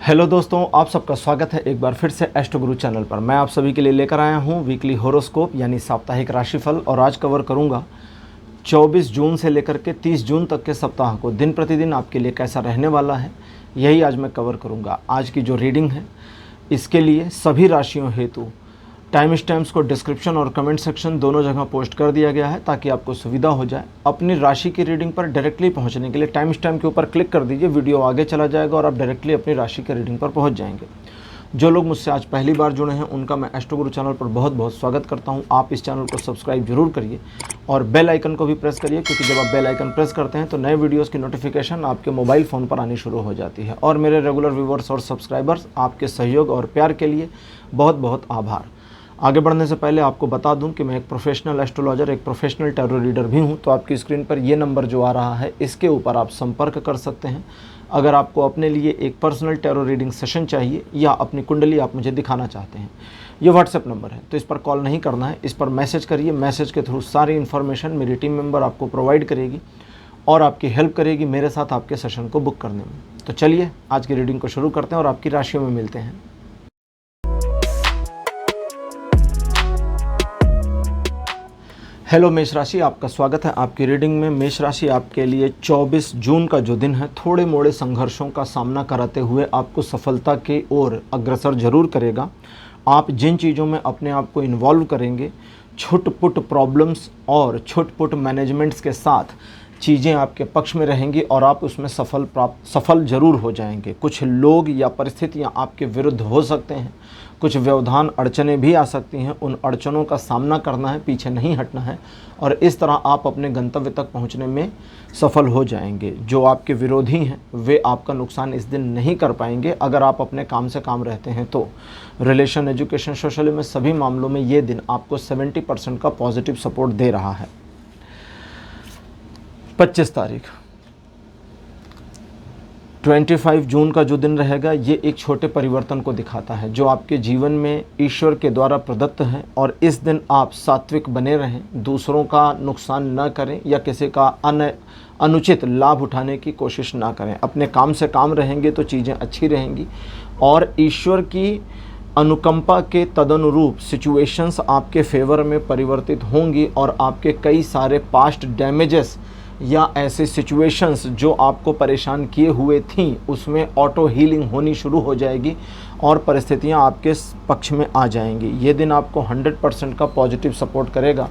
Hello दोस्तों, आप सबका स्वागत है एक बार फिर से एस्ट्रो गुरु चैनल पर। मैं आप सभी के लिए लेकर आया हूं वीकली होरोस्कोप यानी साप्ताहिक राशिफल। और आज कवर करूंगा 24 जून से लेकर के 30 जून तक के सप्ताह को दिन प्रतिदिन आपके लिए कैसा रहने वाला है, यही आज मैं कवर करूंगा। आज की जो रीडिंग है इसके लिए सभी राशियों हेतु टाइम स्टैम्प्स को डिस्क्रिप्शन और कमेंट सेक्शन दोनों जगह पोस्ट कर दिया गया है ताकि आपको सुविधा हो जाए। अपनी राशि की रीडिंग पर डायरेक्टली पहुंचने के लिए टाइम स्टैम्प के ऊपर क्लिक कर दीजिए, वीडियो आगे चला जाएगा और आप डायरेक्टली अपनी राशि की रीडिंग पर पहुंच जाएंगे। जो लोग मुझसे आज पहली बार जुड़े हैं उनका मैं एस्ट्रो गुरु चैनल पर बहुत बहुत स्वागत करता हूं। आप इस चैनल को सब्सक्राइब जरूर करिए और बेल आइकन को भी प्रेस करिए, क्योंकि जब आप बेल आइकन प्रेस करते हैं तो नए वीडियोस की नोटिफिकेशन आपके मोबाइल फ़ोन पर आनी शुरू हो जाती है। और मेरे रेगुलर व्यूवर्स और सब्सक्राइबर्स, आपके सहयोग और प्यार के लिए बहुत बहुत आभार। आगे बढ़ने से पहले आपको बता दूं कि मैं एक प्रोफेशनल एस्ट्रोलॉजर, एक प्रोफेशनल टैरो रीडर भी हूं। तो आपकी स्क्रीन पर ये नंबर जो आ रहा है इसके ऊपर आप संपर्क कर सकते हैं अगर आपको अपने लिए एक पर्सनल टैरो रीडिंग सेशन चाहिए या अपनी कुंडली आप मुझे दिखाना चाहते हैं। ये व्हाट्सएप नंबर है, तो इस पर कॉल नहीं करना है, इस पर मैसेज करिए। मैसेज के थ्रू सारी इन्फॉर्मेशन मेरी टीम मेंबर आपको प्रोवाइड करेगी और आपकी हेल्प करेगी मेरे साथ आपके सेशन को बुक करने में। तो चलिए आज की रीडिंग को शुरू करते हैं और आपकी राशियों में मिलते हैं। हेलो मेष राशि, आपका स्वागत है आपकी रीडिंग में। मेष राशि आपके लिए 24 जून का जो दिन है थोड़े मोड़े संघर्षों का सामना कराते हुए आपको सफलता की ओर अग्रसर जरूर करेगा। आप जिन चीज़ों में अपने आप को इन्वॉल्व करेंगे, छुट-पुट प्रॉब्लम्स और छुट-पुट मैनेजमेंट्स के साथ चीज़ें आपके पक्ष में रहेंगी और आप उसमें सफल जरूर हो जाएंगे। कुछ लोग या परिस्थितियां आपके विरुद्ध हो सकते हैं, कुछ व्यवधान अड़चनें भी आ सकती हैं। उन अड़चनों का सामना करना है, पीछे नहीं हटना है और इस तरह आप अपने गंतव्य तक पहुंचने में सफल हो जाएंगे। जो आपके विरोधी हैं वे आपका नुकसान इस दिन नहीं कर पाएंगे अगर आप अपने काम से काम रहते हैं तो। रिलेशन, एजुकेशन, सोशल में सभी मामलों में ये दिन आपको 70% का पॉजिटिव सपोर्ट दे रहा है। 25 तारीख 25 जून का जो दिन रहेगा ये एक छोटे परिवर्तन को दिखाता है जो आपके जीवन में ईश्वर के द्वारा प्रदत्त है। और इस दिन आप सात्विक बने रहें, दूसरों का नुकसान न करें या किसी का अनुचित लाभ उठाने की कोशिश ना करें। अपने काम से काम रहेंगे तो चीज़ें अच्छी रहेंगी और ईश्वर की अनुकंपा के तदनुरूप सिचुएशंस आपके फेवर में परिवर्तित होंगी और आपके कई सारे पास्ट डैमेजेस या ऐसे सिचुएशंस जो आपको परेशान किए हुए थीं उसमें ऑटो हीलिंग होनी शुरू हो जाएगी और परिस्थितियां आपके पक्ष में आ जाएंगी। ये दिन आपको 100% का पॉजिटिव सपोर्ट करेगा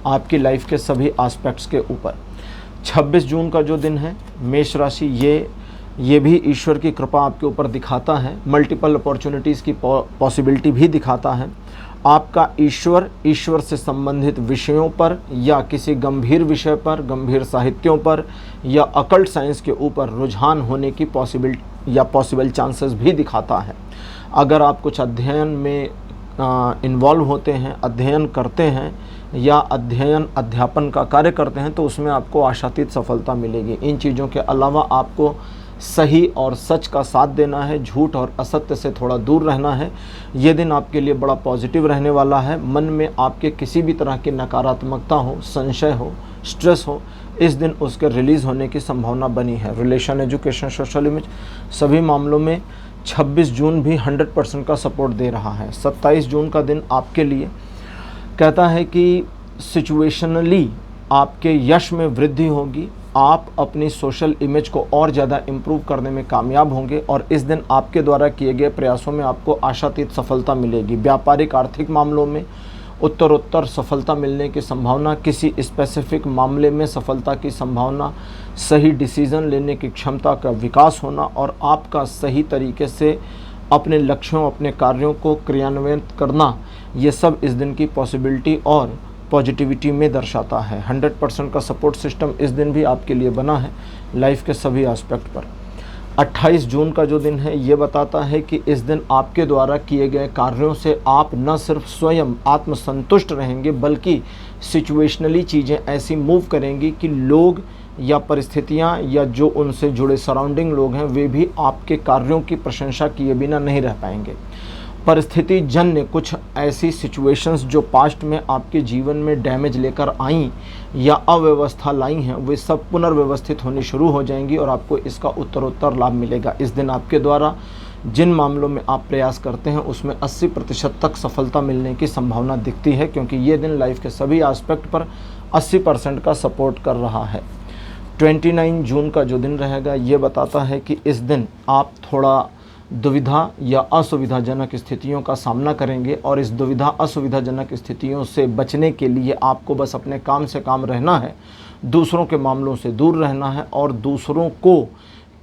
आपकी लाइफ के सभी एस्पेक्ट्स के ऊपर। 26 जून का जो दिन है मेष राशि, ये भी ईश्वर की कृपा आपके ऊपर दिखाता है। मल्टीपल अपॉर्चुनिटीज़ की पॉसिबिलिटी भी दिखाता है। आपका ईश्वर से संबंधित विषयों पर या किसी गंभीर विषय पर, गंभीर साहित्यों पर या अकल्ट साइंस के ऊपर रुझान होने की पॉसिबल चांसेस भी दिखाता है। अगर आप कुछ अध्ययन में इन्वॉल्व होते हैं, अध्ययन करते हैं या अध्यापन का कार्य करते हैं तो उसमें आपको आशातीत सफलता मिलेगी। इन चीज़ों के अलावा आपको सही और सच का साथ देना है, झूठ और असत्य से थोड़ा दूर रहना है। ये दिन आपके लिए बड़ा पॉजिटिव रहने वाला है। मन में आपके किसी भी तरह की नकारात्मकता हो, संशय हो, स्ट्रेस हो, इस दिन उसके रिलीज़ होने की संभावना बनी है। रिलेशन, एजुकेशन, सोशल इमेज सभी मामलों में 26 जून भी 100% का सपोर्ट दे रहा है। 27 जून का दिन आपके लिए कहता है कि सिचुएशनली आपके यश में वृद्धि होगी। आप अपनी सोशल इमेज को और ज़्यादा इम्प्रूव करने में कामयाब होंगे और इस दिन आपके द्वारा किए गए प्रयासों में आपको आशातीत सफलता मिलेगी। व्यापारिक आर्थिक मामलों में उत्तरोत्तर सफलता मिलने की संभावना, किसी स्पेसिफिक मामले में सफलता की संभावना, सही डिसीज़न लेने की क्षमता का विकास होना और आपका सही तरीके से अपने लक्ष्यों, अपने कार्यों को क्रियान्वित करना, ये सब इस दिन की पॉसिबिलिटी और पॉजिटिविटी में दर्शाता है। 100% का सपोर्ट सिस्टम इस दिन भी आपके लिए बना है लाइफ के सभी एस्पेक्ट पर। 28 जून का जो दिन है ये बताता है कि इस दिन आपके द्वारा किए गए कार्यों से आप न सिर्फ स्वयं आत्मसंतुष्ट रहेंगे बल्कि सिचुएशनली चीज़ें ऐसी मूव करेंगी कि लोग या परिस्थितियां या जो उनसे जुड़े सराउंडिंग लोग हैं वे भी आपके कार्यों की प्रशंसा किए बिना नहीं रह पाएंगे। परिस्थिति जन्य कुछ ऐसी सिचुएशंस जो पास्ट में आपके जीवन में डैमेज लेकर आईं या अव्यवस्था लाई हैं, वे सब पुनर्व्यवस्थित होनी शुरू हो जाएंगी और आपको इसका उत्तरोत्तर लाभ मिलेगा। इस दिन आपके द्वारा जिन मामलों में आप प्रयास करते हैं उसमें 80% तक सफलता मिलने की संभावना दिखती है, क्योंकि ये दिन लाइफ के सभी एस्पेक्ट पर 80% का सपोर्ट कर रहा है। 29 जून का जो दिन रहेगा ये बताता है कि इस दिन आप थोड़ा दुविधा या असुविधाजनक स्थितियों का सामना करेंगे, और इस दुविधा असुविधाजनक स्थितियों से बचने के लिए आपको बस अपने काम से काम रहना है, दूसरों के मामलों से दूर रहना है, और दूसरों को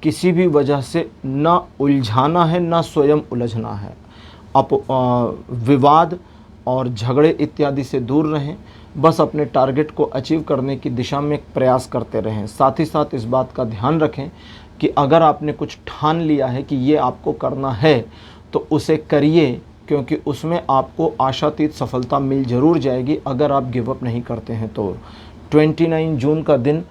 किसी भी वजह से ना उलझाना है, ना स्वयं उलझना है। विवाद और झगड़े इत्यादि से दूर रहें, बस अपने टारगेट को अचीव करने की दिशा में प्रयास करते रहें। साथ ही साथ इस बात का ध्यान रखें कि अगर आपने कुछ ठान लिया है कि ये आपको करना है तो उसे करिए, क्योंकि उसमें आपको आशातीत सफलता मिल ज़रूर जाएगी अगर आप गिव अप नहीं करते हैं तो। 29 जून का दिन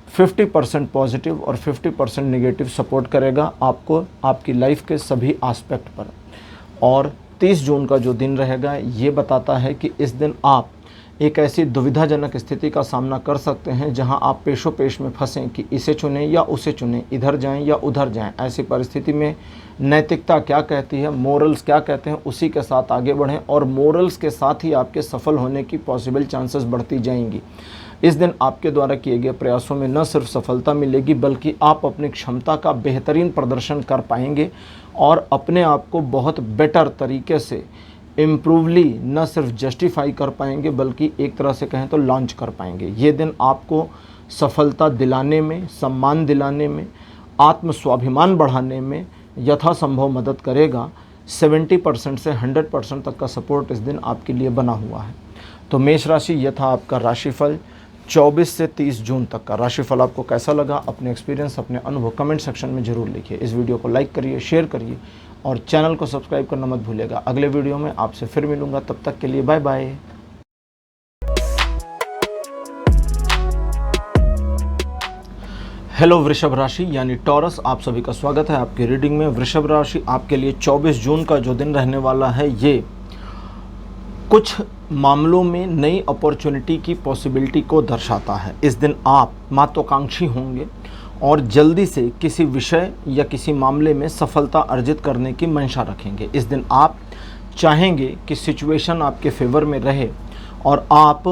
50% पॉजिटिव और 50% नेगेटिव सपोर्ट करेगा आपको आपकी लाइफ के सभी एस्पेक्ट पर। और 30 जून का जो दिन रहेगा ये बताता है कि इस दिन आप एक ऐसी दुविधाजनक स्थिति का सामना कर सकते हैं जहां आप पेशो पेश में फंसें कि इसे चुनें या उसे चुनें, इधर जाएं या उधर जाएं। ऐसी परिस्थिति में नैतिकता क्या कहती है, मोरल्स क्या कहते हैं, उसी के साथ आगे बढ़ें, और मोरल्स के साथ ही आपके सफल होने की पॉसिबल चांसेस बढ़ती जाएंगी। इस दिन आपके द्वारा किए गए प्रयासों में न सिर्फ सफलता मिलेगी बल्कि आप अपनी क्षमता का बेहतरीन प्रदर्शन कर पाएंगे और अपने आप को बहुत बेटर तरीके से इम्प्रूवली न सिर्फ जस्टिफाई कर पाएंगे बल्कि एक तरह से कहें तो लॉन्च कर पाएंगे। ये दिन आपको सफलता दिलाने में, सम्मान दिलाने में, आत्मस्वाभिमान बढ़ाने में यथासंभव मदद करेगा। 70% से 100% तक का सपोर्ट इस दिन आपके लिए बना हुआ है। तो मेष राशि, यह था आपका राशिफल 24 से 30 जून तक का। राशिफल आपको कैसा लगा, अपने एक्सपीरियंस, अपने अनुभव कमेंट सेक्शन में ज़रूर लिखिए। इस वीडियो को लाइक करिए, शेयर करिए और चैनल को सब्सक्राइब करना मत भूलिएगा। अगले वीडियो में आपसे फिर मिलूंगा, तब तक के लिए बाय बाय। हेलो वृषभ राशि यानी टॉरस, आप सभी का स्वागत है आपकी रीडिंग में। वृषभ राशि आपके लिए 24 जून का जो दिन रहने वाला है ये कुछ मामलों में नई अपॉर्चुनिटी की पॉसिबिलिटी को दर्शाता है। इस दिन आप महत्वाकांक्षी होंगे और जल्दी से किसी विषय या किसी मामले में सफलता अर्जित करने की मंशा रखेंगे। इस दिन आप चाहेंगे कि सिचुएशन आपके फेवर में रहे और आप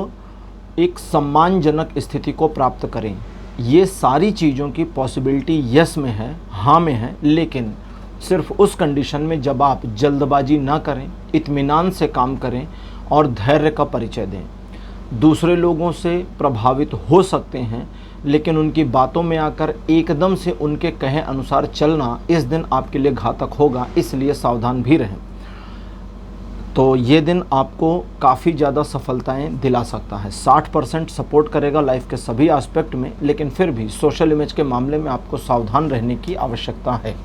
एक सम्मानजनक स्थिति को प्राप्त करें। ये सारी चीज़ों की पॉसिबिलिटी यस में है, हाँ में है, लेकिन सिर्फ उस कंडीशन में जब आप जल्दबाजी ना करें, इत्मीनान से काम करें और धैर्य का परिचय दें। दूसरे लोगों से प्रभावित हो सकते हैं, लेकिन उनकी बातों में आकर एकदम से उनके कहे अनुसार चलना इस दिन आपके लिए घातक होगा, इसलिए सावधान भी रहें। तो ये दिन आपको काफ़ी ज़्यादा सफलताएं दिला सकता है। 60% सपोर्ट करेगा लाइफ के सभी एस्पेक्ट में, लेकिन फिर भी सोशल इमेज के मामले में आपको सावधान रहने की आवश्यकता है।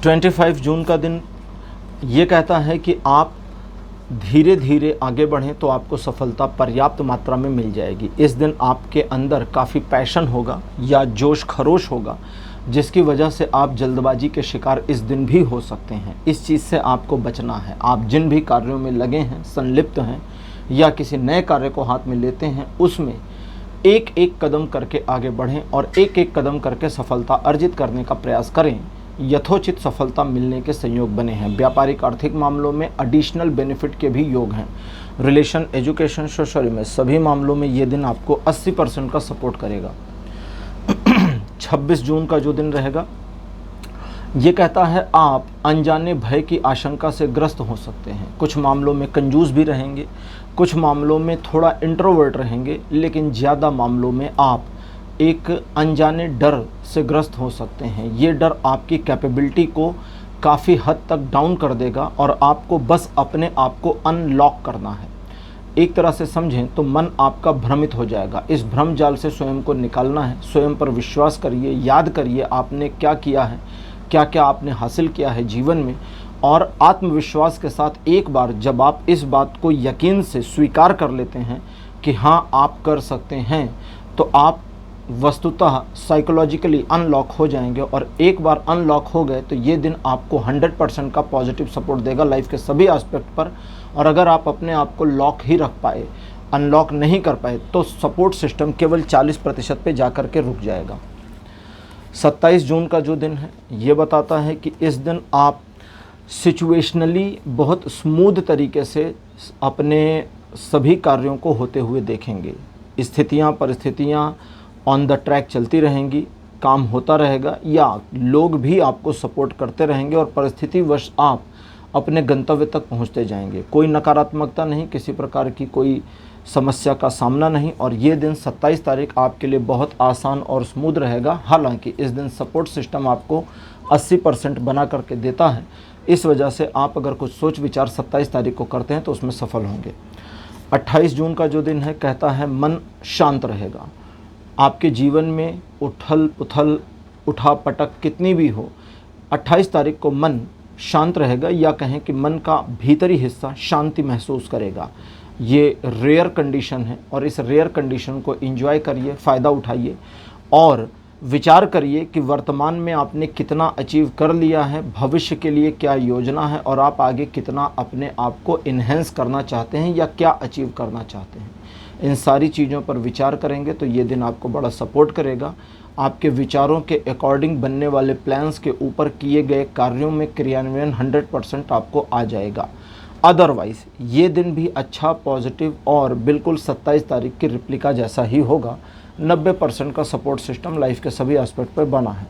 25 जून का दिन ये कहता है कि आप धीरे धीरे आगे बढ़ें तो आपको सफलता पर्याप्त मात्रा में मिल जाएगी। इस दिन आपके अंदर काफ़ी पैशन होगा या जोश खरोश होगा, जिसकी वजह से आप जल्दबाजी के शिकार इस दिन भी हो सकते हैं। इस चीज़ से आपको बचना है। आप जिन भी कार्यों में लगे हैं, संलिप्त हैं या किसी नए कार्य को हाथ में लेते हैं, उसमें एक एक कदम करके आगे बढ़ें और एक एक कदम करके सफलता अर्जित करने का प्रयास करें। यथोचित सफलता मिलने के संयोग बने हैं। व्यापारिक आर्थिक मामलों में एडिशनल बेनिफिट के भी योग हैं। रिलेशन, एजुकेशन, सोशल में सभी मामलों में ये दिन आपको 80% का सपोर्ट करेगा। 26 जून का जो दिन रहेगा ये कहता है आप अनजाने भय की आशंका से ग्रस्त हो सकते हैं। कुछ मामलों में कंजूस भी रहेंगे, कुछ मामलों में थोड़ा इंट्रोवर्ट रहेंगे, लेकिन ज़्यादा मामलों में आप एक अनजाने डर से ग्रस्त हो सकते हैं। ये डर आपकी कैपेबिलिटी को काफ़ी हद तक डाउन कर देगा और आपको बस अपने आप को अनलॉक करना है। एक तरह से समझें तो मन आपका भ्रमित हो जाएगा। इस भ्रम जाल से स्वयं को निकालना है। स्वयं पर विश्वास करिए, याद करिए आपने क्या किया है, क्या क्या आपने हासिल किया है जीवन में, और आत्मविश्वास के साथ एक बार जब आप इस बात को यकीन से स्वीकार कर लेते हैं कि हाँ आप कर सकते हैं, तो आप वस्तुतः साइकोलॉजिकली अनलॉक हो जाएंगे। और एक बार अनलॉक हो गए तो ये दिन आपको 100% का पॉजिटिव सपोर्ट देगा लाइफ के सभी एस्पेक्ट पर। और अगर आप अपने आप को लॉक ही रख पाए, अनलॉक नहीं कर पाए, तो सपोर्ट सिस्टम केवल 40% पे जा कर के रुक जाएगा। 27 जून का जो दिन है ये बताता है कि इस दिन आप सिचुएशनली बहुत स्मूथ तरीके से अपने सभी कार्यों को होते हुए देखेंगे। स्थितियाँ परिस्थितियाँ ऑन द ट्रैक चलती रहेंगी, काम होता रहेगा या लोग भी आपको सपोर्ट करते रहेंगे और परिस्थितिवश आप अपने गंतव्य तक पहुंचते जाएंगे। कोई नकारात्मकता नहीं, किसी प्रकार की कोई समस्या का सामना नहीं। और ये दिन 27 तारीख आपके लिए बहुत आसान और स्मूथ रहेगा। हालांकि इस दिन सपोर्ट सिस्टम आपको 80% बना करके देता है। इस वजह से आप अगर कुछ सोच विचार 27 तारीख को करते हैं तो उसमें सफल होंगे। 28 जून का जो दिन है कहता है मन शांत रहेगा। आपके जीवन में उथल पुथल उठापटक कितनी भी हो, 28 तारीख को मन शांत रहेगा, या कहें कि मन का भीतरी हिस्सा शांति महसूस करेगा। ये रेयर कंडीशन है और इस रेयर कंडीशन को एंजॉय करिए, फ़ायदा उठाइए और विचार करिए कि वर्तमान में आपने कितना अचीव कर लिया है, भविष्य के लिए क्या योजना है और आप आगे कितना अपने आप को इन्हेंस करना चाहते हैं या क्या अचीव करना चाहते हैं। इन सारी चीज़ों पर विचार करेंगे तो ये दिन आपको बड़ा सपोर्ट करेगा। आपके विचारों के अकॉर्डिंग बनने वाले प्लान्स के ऊपर किए गए कार्यों में क्रियान्वयन 100% आपको आ जाएगा। अदरवाइज़ ये दिन भी अच्छा, पॉजिटिव और बिल्कुल 27 तारीख की रिप्लिका जैसा ही होगा। 90% का सपोर्ट सिस्टम लाइफ के सभी एस्पेक्ट पर बना है।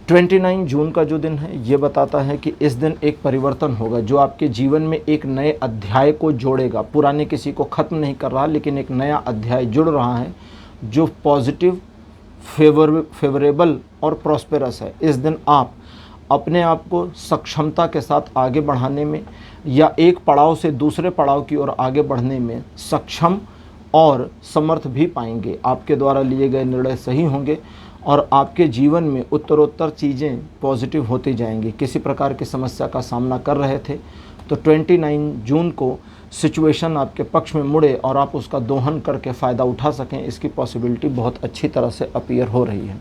29 जून का जो दिन है ये बताता है कि इस दिन एक परिवर्तन होगा जो आपके जीवन में एक नए अध्याय को जोड़ेगा। पुराने किसी को ख़त्म नहीं कर रहा, लेकिन एक नया अध्याय जुड़ रहा है जो पॉजिटिव, फेवरेबल और प्रॉस्पेरस है। इस दिन आप अपने आप को सक्षमता के साथ आगे बढ़ाने में या एक पड़ाव से दूसरे पड़ाव की ओर आगे बढ़ने में सक्षम और समर्थ भी पाएंगे। आपके द्वारा लिए गए निर्णय सही होंगे और आपके जीवन में उत्तरोत्तर चीज़ें पॉजिटिव होती जाएंगी। किसी प्रकार की समस्या का सामना कर रहे थे तो 29 जून को सिचुएशन आपके पक्ष में मुड़े और आप उसका दोहन करके फ़ायदा उठा सकें, इसकी पॉसिबिलिटी बहुत अच्छी तरह से अपीयर हो रही है।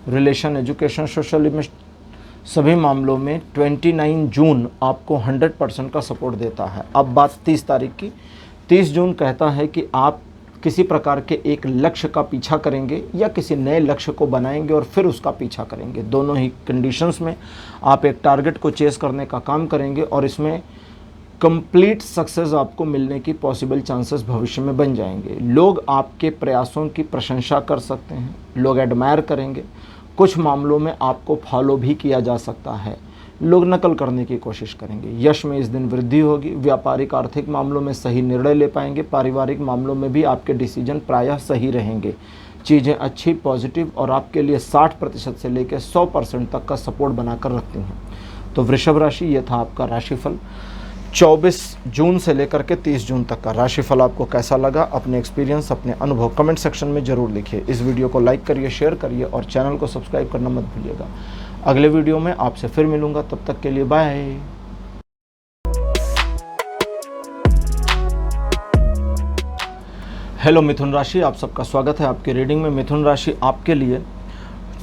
रिलेशन, एजुकेशन, सोशल इमेज सभी मामलों में 29 जून आपको 100% का सपोर्ट देता है। अब बात 30 तारीख की। 30 जून कहता है कि आप किसी प्रकार के एक लक्ष्य का पीछा करेंगे या किसी नए लक्ष्य को बनाएंगे और फिर उसका पीछा करेंगे। दोनों ही कंडीशंस में आप एक टारगेट को चेस करने का काम करेंगे और इसमें कंप्लीट सक्सेस आपको मिलने की पॉसिबल चांसेस भविष्य में बन जाएंगे। लोग आपके प्रयासों की प्रशंसा कर सकते हैं, लोग एडमायर करेंगे। कुछ मामलों में आपको फॉलो भी किया जा सकता है, लोग नकल करने की कोशिश करेंगे। यश में इस दिन वृद्धि होगी। व्यापारिक आर्थिक मामलों में सही निर्णय ले पाएंगे। पारिवारिक मामलों में भी आपके डिसीजन प्रायः सही रहेंगे। चीज़ें अच्छी, पॉजिटिव और आपके लिए 60% से लेकर 100% तक का सपोर्ट बनाकर रखती हैं। तो वृषभ राशि, ये था आपका राशिफल 24 जून से लेकर के 30 जून तक का। राशिफल आपको कैसा लगा, अपने एक्सपीरियंस, अपने अनुभव कमेंट सेक्शन में ज़रूर लिखिए। इस वीडियो को लाइक करिए, शेयर करिए और चैनल को सब्सक्राइब करना मत भूलिएगा। अगले वीडियो में आपसे फिर मिलूंगा, तब तक के लिए बाय। हेलो मिथुन राशि, आप सबका स्वागत है आपकी रीडिंग में। मिथुन राशि आपके लिए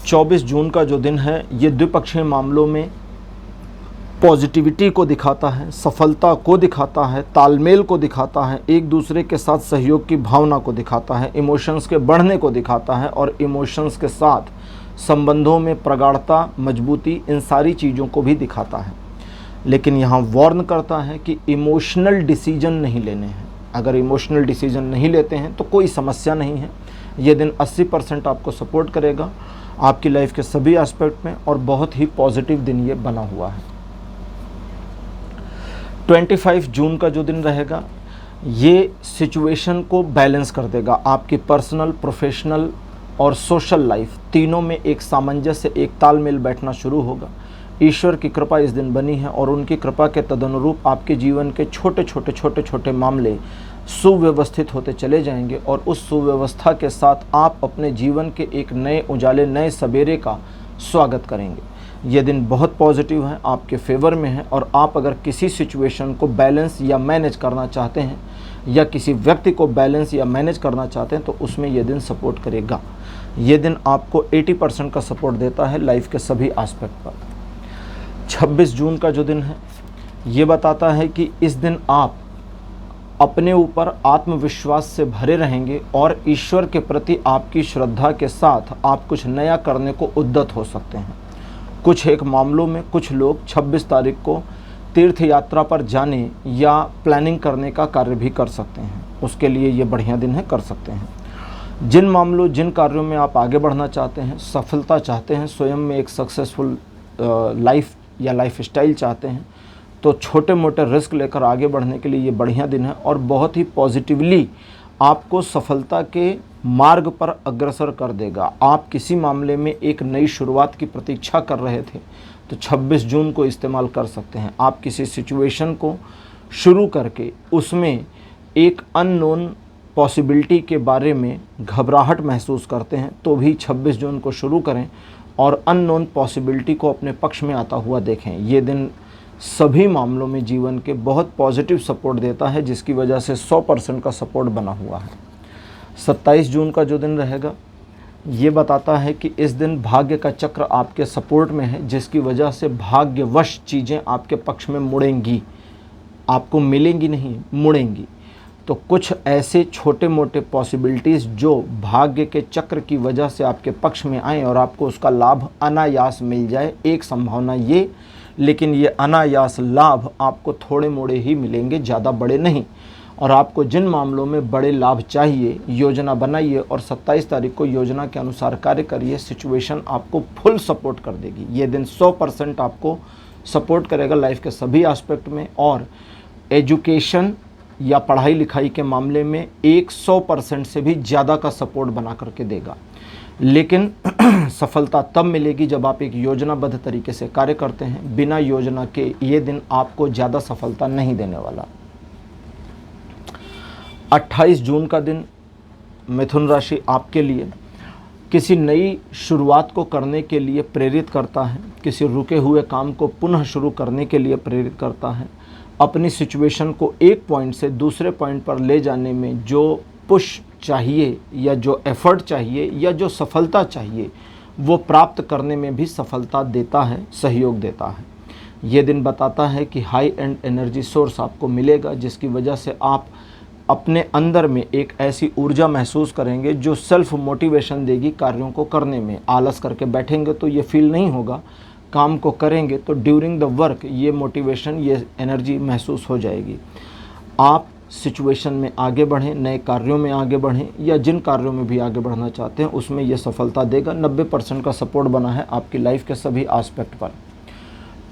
24 जून का जो दिन है ये द्विपक्षीय मामलों में पॉजिटिविटी को दिखाता है, सफलता को दिखाता है, तालमेल को दिखाता है, एक दूसरे के साथ सहयोग की भावना को दिखाता है, इमोशंस के बढ़ने को दिखाता है और इमोशंस के साथ संबंधों में प्रगाढ़ता, मजबूती, इन सारी चीज़ों को भी दिखाता है। लेकिन यहाँ वार्न करता है कि इमोशनल डिसीजन नहीं लेने हैं। अगर इमोशनल डिसीजन नहीं लेते हैं तो कोई समस्या नहीं है। ये दिन 80% आपको सपोर्ट करेगा आपकी लाइफ के सभी एस्पेक्ट में और बहुत ही पॉजिटिव दिन ये बना हुआ है। 25 जून का जो दिन रहेगा ये सिचुएशन को बैलेंस कर देगा। आपकी पर्सनल, प्रोफेशनल और सोशल लाइफ तीनों में एक सामंजस्य, एक तालमेल बैठना शुरू होगा। ईश्वर की कृपा इस दिन बनी है और उनकी कृपा के तदनुरूप आपके जीवन के छोटे छोटे मामले सुव्यवस्थित होते चले जाएंगे और उस सुव्यवस्था के साथ आप अपने जीवन के एक नए उजाले, नए सवेरे का स्वागत करेंगे। ये दिन बहुत पॉजिटिव है, आपके फेवर में है और आप अगर किसी सिचुएशन को बैलेंस या मैनेज करना चाहते हैं या किसी व्यक्ति को बैलेंस या मैनेज करना चाहते हैं तो उसमें ये दिन सपोर्ट करेगा। ये दिन आपको 80% का सपोर्ट देता है लाइफ के सभी एस्पेक्ट पर। 26 जून का जो दिन है ये बताता है कि इस दिन आप अपने ऊपर आत्मविश्वास से भरे रहेंगे और ईश्वर के प्रति आपकी श्रद्धा के साथ आप कुछ नया करने को उद्यत हो सकते हैं। कुछ एक मामलों में कुछ लोग 26 तारीख को तीर्थ यात्रा पर जाने या प्लानिंग करने का कार्य भी कर सकते हैं। उसके लिए ये बढ़िया दिन है, कर सकते हैं। जिन कार्यों में आप आगे बढ़ना चाहते हैं, सफलता चाहते हैं, स्वयं में एक सक्सेसफुल लाइफ या लाइफ स्टाइल चाहते हैं, तो छोटे मोटे रिस्क लेकर आगे बढ़ने के लिए ये बढ़िया दिन है और बहुत ही पॉजिटिवली आपको सफलता के मार्ग पर अग्रसर कर देगा। आप किसी मामले में एक नई शुरुआत की प्रतीक्षा कर रहे थे तो 26 जून को इस्तेमाल कर सकते हैं। आप किसी सिचुएशन को शुरू करके उसमें एक अननोन पॉसिबिलिटी के बारे में घबराहट महसूस करते हैं तो भी 26 जून को शुरू करें और अननोन पॉसिबिलिटी को अपने पक्ष में आता हुआ देखें। ये दिन सभी मामलों में जीवन के बहुत पॉजिटिव सपोर्ट देता है, जिसकी वजह से 100% का सपोर्ट बना हुआ है। 27 जून का जो दिन रहेगा ये बताता है कि इस दिन भाग्य का चक्र आपके सपोर्ट में है, जिसकी वजह से भाग्यवश चीज़ें आपके पक्ष में मुड़ेंगी, आपको मिलेंगी नहीं, मुड़ेंगी। तो कुछ ऐसे छोटे मोटे पॉसिबिलिटीज़ जो भाग्य के चक्र की वजह से आपके पक्ष में आएँ और आपको उसका लाभ अनायास मिल जाए, एक संभावना ये, लेकिन ये अनायास लाभ आपको थोड़े मोड़े ही मिलेंगे, ज़्यादा बड़े नहीं। और आपको जिन मामलों में बड़े लाभ चाहिए, योजना बनाइए और 27 तारीख को योजना के अनुसार कार्य करिए। सिचुएशन आपको फुल सपोर्ट कर देगी। ये दिन 100% आपको सपोर्ट करेगा लाइफ के सभी एस्पेक्ट में, और एजुकेशन या पढ़ाई लिखाई के मामले में 100% से भी ज़्यादा का सपोर्ट बना करके देगा। लेकिन सफलता तब मिलेगी जब आप एक योजनाबद्ध तरीके से कार्य करते हैं। बिना योजना के ये दिन आपको ज़्यादा सफलता नहीं देने वाला। 28 जून का दिन मिथुन राशि आपके लिए किसी नई शुरुआत को करने के लिए प्रेरित करता है, किसी रुके हुए काम को पुनः शुरू करने के लिए प्रेरित करता है। अपनी सिचुएशन को एक पॉइंट से दूसरे पॉइंट पर ले जाने में जो पुश चाहिए या जो एफर्ट चाहिए या जो सफलता चाहिए वो प्राप्त करने में भी सफलता देता है, सहयोग देता है। ये दिन बताता है कि हाई एंड एनर्जी सोर्स आपको मिलेगा, जिसकी वजह से आप अपने अंदर में एक ऐसी ऊर्जा महसूस करेंगे जो सेल्फ मोटिवेशन देगी कार्यों को करने में। आलस करके बैठेंगे तो ये फील नहीं होगा, काम को करेंगे तो ड्यूरिंग द वर्क ये मोटिवेशन, ये एनर्जी महसूस हो जाएगी। आप सिचुएशन में आगे बढ़ें, नए कार्यों में आगे बढ़ें या जिन कार्यों में भी आगे बढ़ना चाहते हैं उसमें यह सफलता देगा। 90% का सपोर्ट बना है आपकी लाइफ के सभी एस्पेक्ट पर।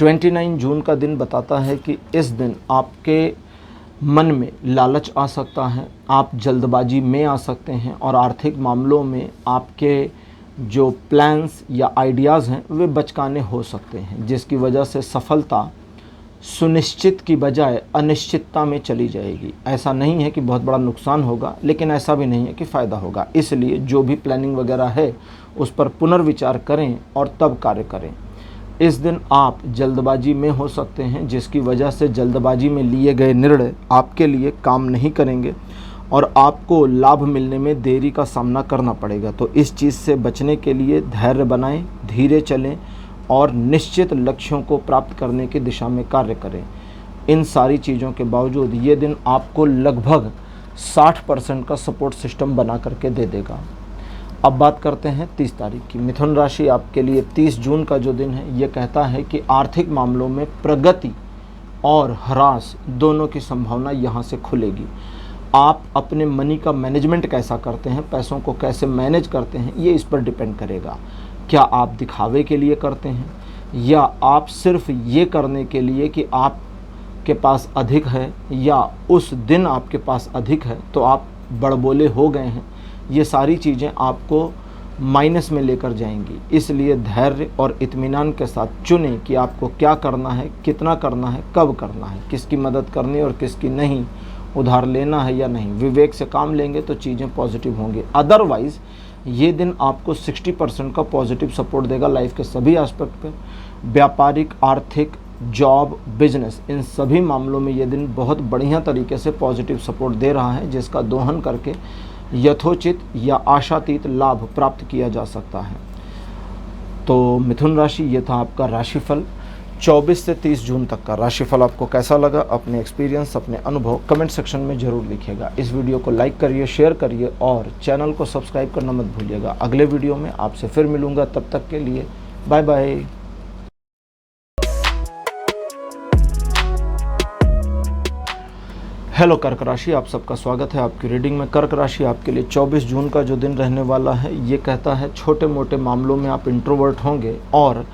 29 जून का दिन बताता है कि इस दिन आपके मन में लालच आ सकता है, आप जल्दबाजी में आ सकते हैं और आर्थिक मामलों में आपके जो प्लान्स या आइडियाज़ हैं वे बचकाने हो सकते हैं, जिसकी वजह से सफलता सुनिश्चित की बजाय अनिश्चितता में चली जाएगी। ऐसा नहीं है कि बहुत बड़ा नुकसान होगा, लेकिन ऐसा भी नहीं है कि फ़ायदा होगा। इसलिए जो भी प्लानिंग वगैरह है उस पर पुनर्विचार करें और तब कार्य करें। इस दिन आप जल्दबाजी में हो सकते हैं, जिसकी वजह से जल्दबाजी में लिए गए निर्णय आपके लिए काम नहीं करेंगे और आपको लाभ मिलने में देरी का सामना करना पड़ेगा। तो इस चीज़ से बचने के लिए धैर्य बनाएं, धीरे चलें और निश्चित लक्ष्यों को प्राप्त करने की दिशा में कार्य करें। इन सारी चीज़ों के बावजूद ये दिन आपको लगभग 60% का सपोर्ट सिस्टम बना करके दे देगा। अब बात करते हैं 30 तारीख की। मिथुन राशि आपके लिए 30 जून का जो दिन है ये कहता है कि आर्थिक मामलों में प्रगति और ह्रास दोनों की संभावना यहाँ से खुलेगी। आप अपने मनी का मैनेजमेंट कैसा करते हैं, पैसों को कैसे मैनेज करते हैं, ये इस पर डिपेंड करेगा। क्या आप दिखावे के लिए करते हैं या आप सिर्फ ये करने के लिए कि आपके पास अधिक है या उस दिन आपके पास अधिक है तो आप बड़बोले हो गए हैं। ये सारी चीज़ें आपको माइनस में लेकर जाएंगी। इसलिए धैर्य और इत्मीनान के साथ चुनें कि आपको क्या करना है, कितना करना है, कब करना है, किसकी मदद करनी और किसकी नहीं, उधार लेना है या नहीं। विवेक से काम लेंगे तो चीज़ें पॉजिटिव होंगी। अदरवाइज़ ये दिन आपको 60% का पॉजिटिव सपोर्ट देगा लाइफ के सभी एस्पेक्ट पे। व्यापारिक, आर्थिक, जॉब, बिजनेस, इन सभी मामलों में ये दिन बहुत बढ़िया तरीके से पॉजिटिव सपोर्ट दे रहा है, जिसका दोहन करके यथोचित या आशातीत लाभ प्राप्त किया जा सकता है। तो मिथुन राशि, ये था आपका राशिफल 24 से 30 जून तक का राशिफल आपको कैसा लगा, अपने एक्सपीरियंस, अपने अनुभव कमेंट सेक्शन में ज़रूर लिखिएगा। इस वीडियो को लाइक करिए, शेयर करिए और चैनल को सब्सक्राइब करना मत भूलिएगा। अगले वीडियो में आपसे फिर मिलूँगा, तब तक के लिए बाय बाय। हेलो कर्क राशि, आप सबका स्वागत है आपकी रीडिंग में। कर्क राशि आपके लिए 24 जून का जो दिन रहने वाला है, ये कहता है छोटे मोटे मामलों में आप इंट्रोवर्ट होंगे और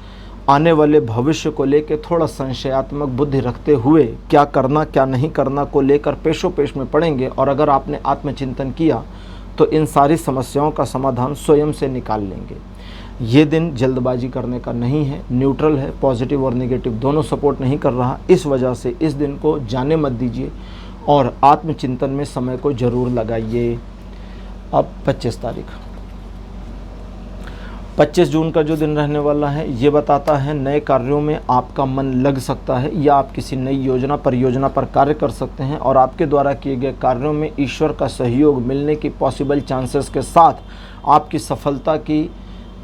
आने वाले भविष्य को लेकर थोड़ा संशयात्मक बुद्धि रखते हुए क्या करना क्या नहीं करना को लेकर पेशो पेश में पड़ेंगे। और अगर आपने आत्मचिंतन किया तो इन सारी समस्याओं का समाधान स्वयं से निकाल लेंगे। ये दिन जल्दबाजी करने का नहीं है, न्यूट्रल है, पॉजिटिव और नेगेटिव दोनों सपोर्ट नहीं कर रहा। इस वजह से इस दिन को जाने मत दीजिए और आत्मचिंतन में समय को जरूर लगाइए। अब 25 जून का जो दिन रहने वाला है, ये बताता है नए कार्यों में आपका मन लग सकता है या आप किसी नई योजना परियोजना पर कार्य कर सकते हैं और आपके द्वारा किए गए कार्यों में ईश्वर का सहयोग मिलने की पॉसिबल चांसेस के साथ आपकी सफलता की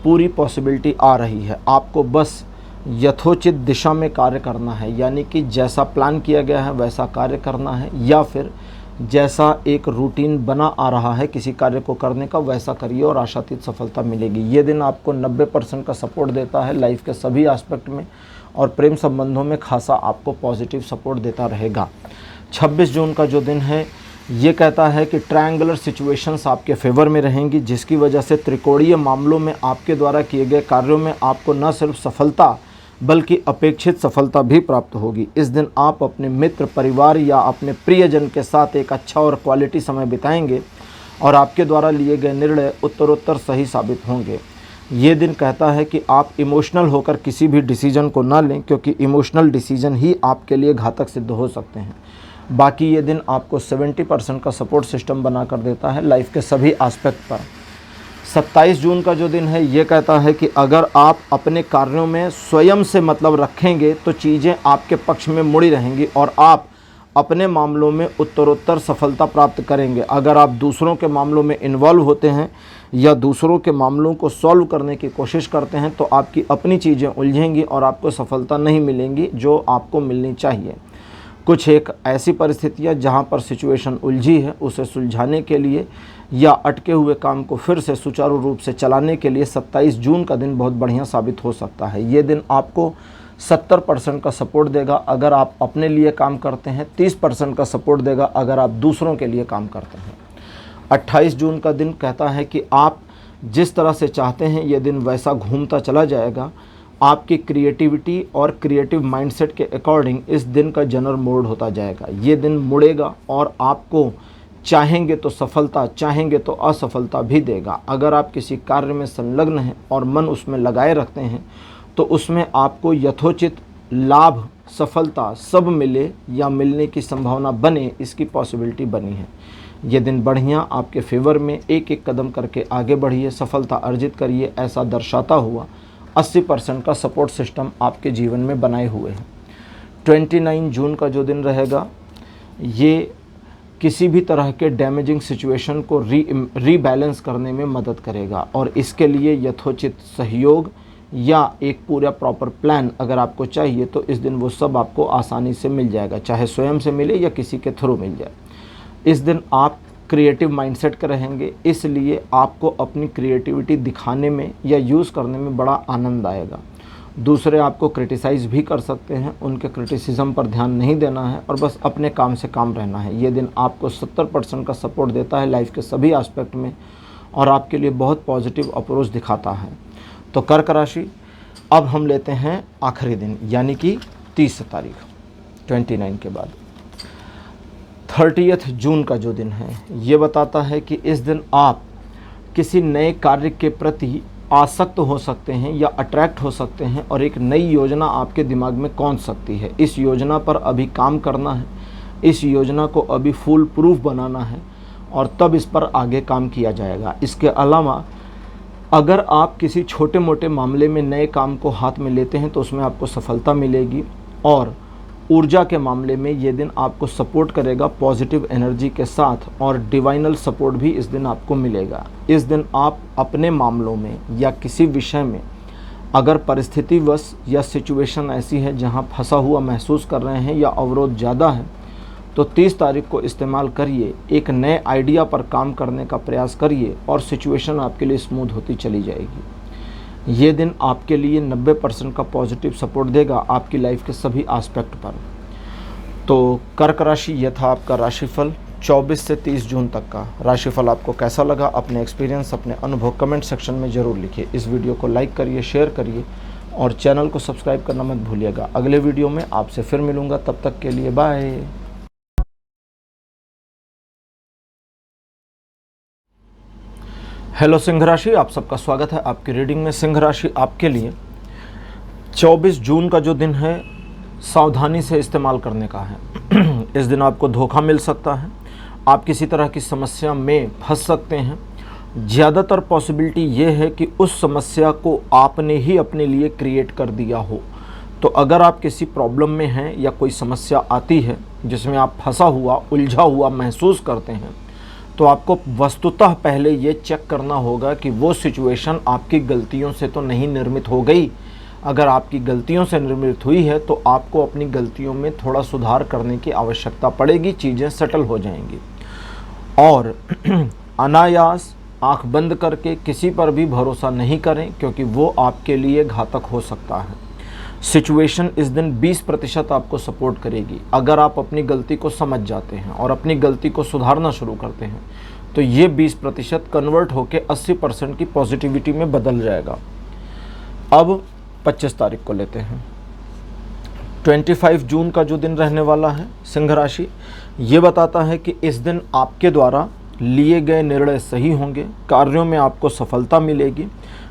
पूरी पॉसिबिलिटी आ रही है। आपको बस यथोचित दिशा में कार्य करना है, यानी कि जैसा प्लान किया गया है वैसा कार्य करना है, या फिर जैसा एक रूटीन बना आ रहा है किसी कार्य को करने का वैसा करिए और आशातीत सफलता मिलेगी। ये दिन आपको 90% का सपोर्ट देता है लाइफ के सभी एस्पेक्ट में और प्रेम संबंधों में खासा आपको पॉजिटिव सपोर्ट देता रहेगा। 26 जून का जो दिन है, ये कहता है कि ट्रायंगुलर सिचुएशंस आपके फेवर में रहेंगी, जिसकी वजह से त्रिकोणीय मामलों में आपके द्वारा किए गए कार्यों में आपको न सिर्फ सफलता बल्कि अपेक्षित सफलता भी प्राप्त होगी। इस दिन आप अपने मित्र, परिवार या अपने प्रियजन के साथ एक अच्छा और क्वालिटी समय बिताएंगे और आपके द्वारा लिए गए निर्णय उत्तरोत्तर सही साबित होंगे। ये दिन कहता है कि आप इमोशनल होकर किसी भी डिसीजन को ना लें, क्योंकि इमोशनल डिसीजन ही आपके लिए घातक सिद्ध हो सकते हैं। बाकी ये दिन आपको 70% का सपोर्ट सिस्टम बना कर देता है लाइफ के सभी एस्पेक्ट पर। 27 जून का जो दिन है, ये कहता है कि अगर आप अपने कार्यों में स्वयं से मतलब रखेंगे तो चीज़ें आपके पक्ष में मुड़ी रहेंगी और आप अपने मामलों में उत्तरोत्तर सफलता प्राप्त करेंगे। अगर आप दूसरों के मामलों में इन्वॉल्व होते हैं या दूसरों के मामलों को सॉल्व करने की कोशिश करते हैं तो आपकी अपनी चीज़ें उलझेंगी और आपको सफलता नहीं मिलेंगी जो आपको मिलनी चाहिए। कुछ एक ऐसी परिस्थितियाँ जहाँ पर सिचुएशन उलझी है उसे सुलझाने के लिए या अटके हुए काम को फिर से सुचारू रूप से चलाने के लिए 27 जून का दिन बहुत बढ़िया साबित हो सकता है। ये दिन आपको 70% का सपोर्ट देगा अगर आप अपने लिए काम करते हैं, 30% का सपोर्ट देगा अगर आप दूसरों के लिए काम करते हैं। 28 जून का दिन कहता है कि आप जिस तरह से चाहते हैं ये दिन वैसा घूमता चला जाएगा। आपकी क्रिएटिविटी और क्रिएटिव माइंडसेट के अकॉर्डिंग इस दिन का जनरल मोड होता जाएगा। ये दिन मुड़ेगा और आपको चाहेंगे तो सफलता, चाहेंगे तो असफलता भी देगा। अगर आप किसी कार्य में संलग्न हैं और मन उसमें लगाए रखते हैं तो उसमें आपको यथोचित लाभ, सफलता सब मिले या मिलने की संभावना बने, इसकी पॉसिबिलिटी बनी है। ये दिन बढ़िया आपके फेवर में एक एक कदम करके आगे बढ़िए, सफलता अर्जित करिए, ऐसा दर्शाता हुआ 80% का सपोर्ट सिस्टम आपके जीवन में बनाए हुए हैं। 29 जून का जो दिन रहेगा, ये किसी भी तरह के डैमेजिंग सिचुएशन को रीबैलेंस करने में मदद करेगा और इसके लिए यथोचित सहयोग या एक पूरा प्रॉपर प्लान अगर आपको चाहिए तो इस दिन वो सब आपको आसानी से मिल जाएगा, चाहे स्वयं से मिले या किसी के थ्रू मिल जाए। इस दिन आप क्रिएटिव माइंडसेट के रहेंगे, इसलिए आपको अपनी क्रिएटिविटी दिखाने में या यूज़ करने में बड़ा आनंद आएगा। दूसरे आपको क्रिटिसाइज़ भी कर सकते हैं, उनके क्रिटिसिज्म पर ध्यान नहीं देना है और बस अपने काम से काम रहना है। ये दिन आपको 70% का सपोर्ट देता है लाइफ के सभी एस्पेक्ट में और आपके लिए बहुत पॉजिटिव अप्रोच दिखाता है। तो कर्क राशि, अब हम लेते हैं आखिरी दिन यानी कि 30 तारीख 29 के बाद 30 जून का जो दिन है, ये बताता है कि इस दिन आप किसी नए कार्य के प्रति आसक्त हो सकते हैं या अट्रैक्ट हो सकते हैं और एक नई योजना आपके दिमाग में कौंध सकती है। इस योजना पर अभी काम करना है, इस योजना को अभी फुल प्रूफ बनाना है और तब इस पर आगे काम किया जाएगा। इसके अलावा अगर आप किसी छोटे मोटे मामले में नए काम को हाथ में लेते हैं तो उसमें आपको सफलता मिलेगी और ऊर्जा के मामले में ये दिन आपको सपोर्ट करेगा पॉजिटिव एनर्जी के साथ और डिवाइनल सपोर्ट भी इस दिन आपको मिलेगा। इस दिन आप अपने मामलों में या किसी विषय में अगर परिस्थितिवश या सिचुएशन ऐसी है जहां फंसा हुआ महसूस कर रहे हैं या अवरोध ज़्यादा है, तो 30 तारीख को इस्तेमाल करिए, एक नए आइडिया पर काम करने का प्रयास करिए और सिचुएशन आपके लिए स्मूथ होती चली जाएगी। ये दिन आपके लिए 90% का पॉजिटिव सपोर्ट देगा आपकी लाइफ के सभी एस्पेक्ट पर। तो कर्क राशि, यह था आपका राशिफल 24 से 30 जून तक का। राशिफल आपको कैसा लगा, अपने एक्सपीरियंस, अपने अनुभव कमेंट सेक्शन में ज़रूर लिखिए। इस वीडियो को लाइक करिए, शेयर करिए और चैनल को सब्सक्राइब करना मत भूलिएगा। अगले वीडियो में आपसे फिर मिलूँगा, तब तक के लिए बाय। हेलो सिंह राशि, आप सबका स्वागत है आपकी रीडिंग में। सिंह राशि आपके लिए 24 जून का जो दिन है, सावधानी से इस्तेमाल करने का है। इस दिन आपको धोखा मिल सकता है, आप किसी तरह की समस्या में फंस सकते हैं। ज़्यादातर पॉसिबिलिटी ये है कि उस समस्या को आपने ही अपने लिए क्रिएट कर दिया हो। तो अगर आप किसी प्रॉब्लम में हैं या कोई समस्या आती है जिसमें आप फंसा हुआ, उलझा हुआ महसूस करते हैं, तो आपको वस्तुतः पहले ये चेक करना होगा कि वो सिचुएशन आपकी गलतियों से तो नहीं निर्मित हो गई। अगर आपकी गलतियों से निर्मित हुई है तो आपको अपनी गलतियों में थोड़ा सुधार करने की आवश्यकता पड़ेगी, चीज़ें सेटल हो जाएंगी। और अनायास आंख बंद करके किसी पर भी भरोसा नहीं करें, क्योंकि वो आपके लिए घातक हो सकता है। सिचुएशन इस दिन 20% आपको सपोर्ट करेगी। अगर आप अपनी गलती को समझ जाते हैं और अपनी गलती को सुधारना शुरू करते हैं तो ये 20% कन्वर्ट होकर 80% की पॉजिटिविटी में बदल जाएगा। अब 25 तारीख को लेते हैं। 25 जून का जो दिन रहने वाला है सिंह राशि, ये बताता है कि इस दिन आपके द्वारा लिए गए निर्णय सही होंगे, कार्यों में आपको सफलता मिलेगी,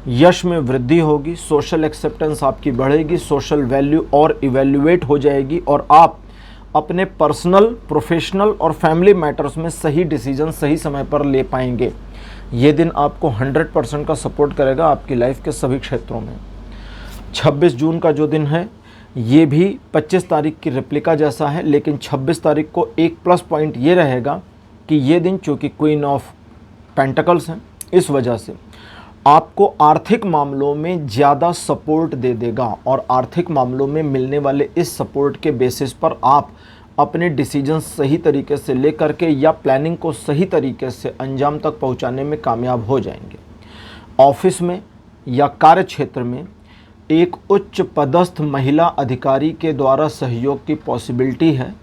यश में वृद्धि होगी, सोशल एक्सेप्टेंस आपकी बढ़ेगी, सोशल वैल्यू और इवैल्यूएट हो जाएगी और आप अपने पर्सनल, प्रोफेशनल और फैमिली मैटर्स में सही डिसीजन सही समय पर ले पाएंगे। ये दिन आपको 100% का सपोर्ट करेगा आपकी लाइफ के सभी क्षेत्रों में। 26 जून का जो दिन है, ये भी 25 तारीख की रेप्लिका जैसा है, लेकिन 26 तारीख को एक प्लस पॉइंट ये रहेगा कि ये दिन चूँकि क्वीन ऑफ पेंटिकल्स हैं, इस वजह से आपको आर्थिक मामलों में ज़्यादा सपोर्ट दे देगा और आर्थिक मामलों में मिलने वाले इस सपोर्ट के बेसिस पर आप अपने डिसीजन सही तरीके से ले करके या प्लानिंग को सही तरीके से अंजाम तक पहुंचाने में कामयाब हो जाएंगे। ऑफिस में या कार्य क्षेत्र में एक उच्च पदस्थ महिला अधिकारी के द्वारा सहयोग की पॉसिबिलिटी है।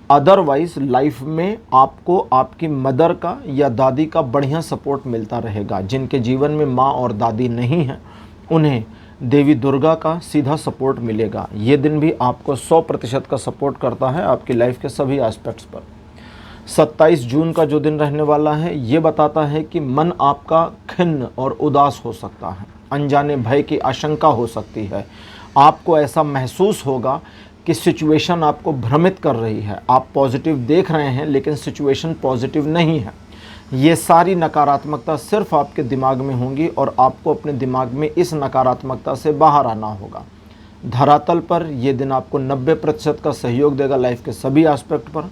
अदरवाइज लाइफ में आपको आपकी मदर का या दादी का बढ़िया सपोर्ट मिलता रहेगा। जिनके जीवन में माँ और दादी नहीं हैं, उन्हें देवी दुर्गा का सीधा सपोर्ट मिलेगा। ये दिन भी आपको 100% का सपोर्ट करता है आपकी लाइफ के सभी एस्पेक्ट्स पर। 27 जून का जो दिन रहने वाला है, ये बताता है कि मन आपका खिन्न और उदास हो सकता है, अनजाने भय की आशंका हो सकती है। आपको ऐसा महसूस होगा कि सिचुएशन आपको भ्रमित कर रही है। आप पॉजिटिव देख रहे हैं लेकिन सिचुएशन पॉजिटिव नहीं है। ये सारी नकारात्मकता सिर्फ आपके दिमाग में होंगी और आपको अपने दिमाग में इस नकारात्मकता से बाहर आना होगा। धरातल पर यह दिन आपको 90% का सहयोग देगा लाइफ के सभी एस्पेक्ट पर,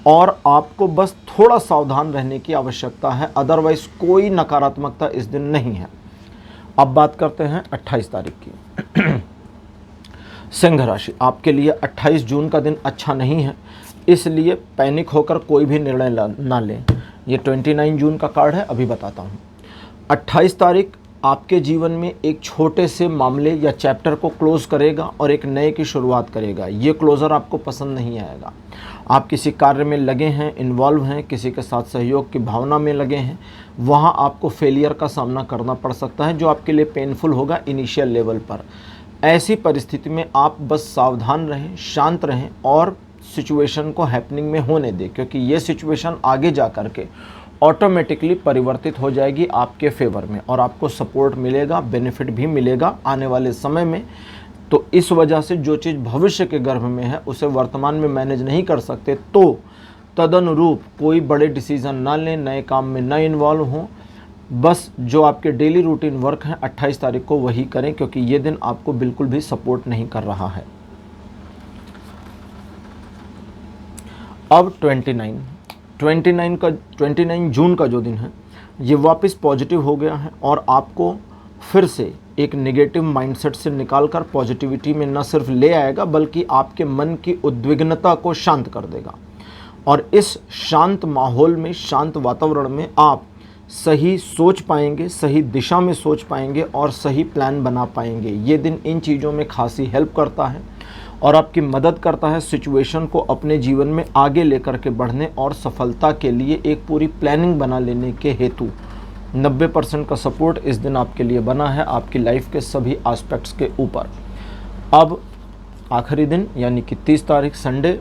और आपको बस थोड़ा सावधान रहने की आवश्यकता है। अदरवाइज कोई नकारात्मकता इस दिन नहीं है। अब बात करते हैं 28 तारीख की। सिंह राशि आपके लिए 28 जून का दिन अच्छा नहीं है, इसलिए पैनिक होकर कोई भी निर्णय ना लें। ये 29 जून का कार्ड है, अभी बताता हूँ। 28 तारीख आपके जीवन में एक छोटे से मामले या चैप्टर को क्लोज़ करेगा और एक नए की शुरुआत करेगा। ये क्लोज़र आपको पसंद नहीं आएगा। आप किसी कार्य में लगे हैं, इन्वॉल्व हैं, किसी के साथ सहयोग की भावना में लगे हैं, वहाँ आपको फेलियर का सामना करना पड़ सकता है, जो आपके लिए पेनफुल होगा इनिशियल लेवल पर। ऐसी परिस्थिति में आप बस सावधान रहें, शांत रहें और सिचुएशन को हैपनिंग में होने दें, क्योंकि ये सिचुएशन आगे जा कर के ऑटोमेटिकली परिवर्तित हो जाएगी आपके फेवर में और आपको सपोर्ट मिलेगा, बेनिफिट भी मिलेगा आने वाले समय में। तो इस वजह से जो चीज़ भविष्य के गर्भ में है उसे वर्तमान में मैनेज नहीं कर सकते, तो तदनुरूप कोई बड़े डिसीज़न ना लें, नए काम में ना इन्वॉल्व हों। बस जो आपके डेली रूटीन वर्क हैं 28 तारीख को वही करें, क्योंकि ये दिन आपको बिल्कुल भी सपोर्ट नहीं कर रहा है। अब 29 जून का जो दिन है ये वापस पॉजिटिव हो गया है और आपको फिर से एक नेगेटिव माइंडसेट से निकालकर पॉजिटिविटी में न सिर्फ ले आएगा बल्कि आपके मन की उद्विग्नता को शांत कर देगा। और इस शांत माहौल में, शांत वातावरण में आप सही सोच पाएंगे, सही दिशा में सोच पाएंगे और सही प्लान बना पाएंगे। ये दिन इन चीज़ों में खासी हेल्प करता है और आपकी मदद करता है सिचुएशन को अपने जीवन में आगे लेकर के बढ़ने और सफलता के लिए एक पूरी प्लानिंग बना लेने के हेतु 90% का सपोर्ट इस दिन आपके लिए बना है, आपकी लाइफ के सभी एस्पेक्ट्स के ऊपर। अब आखिरी दिन यानी कि 30 तारीख संडे,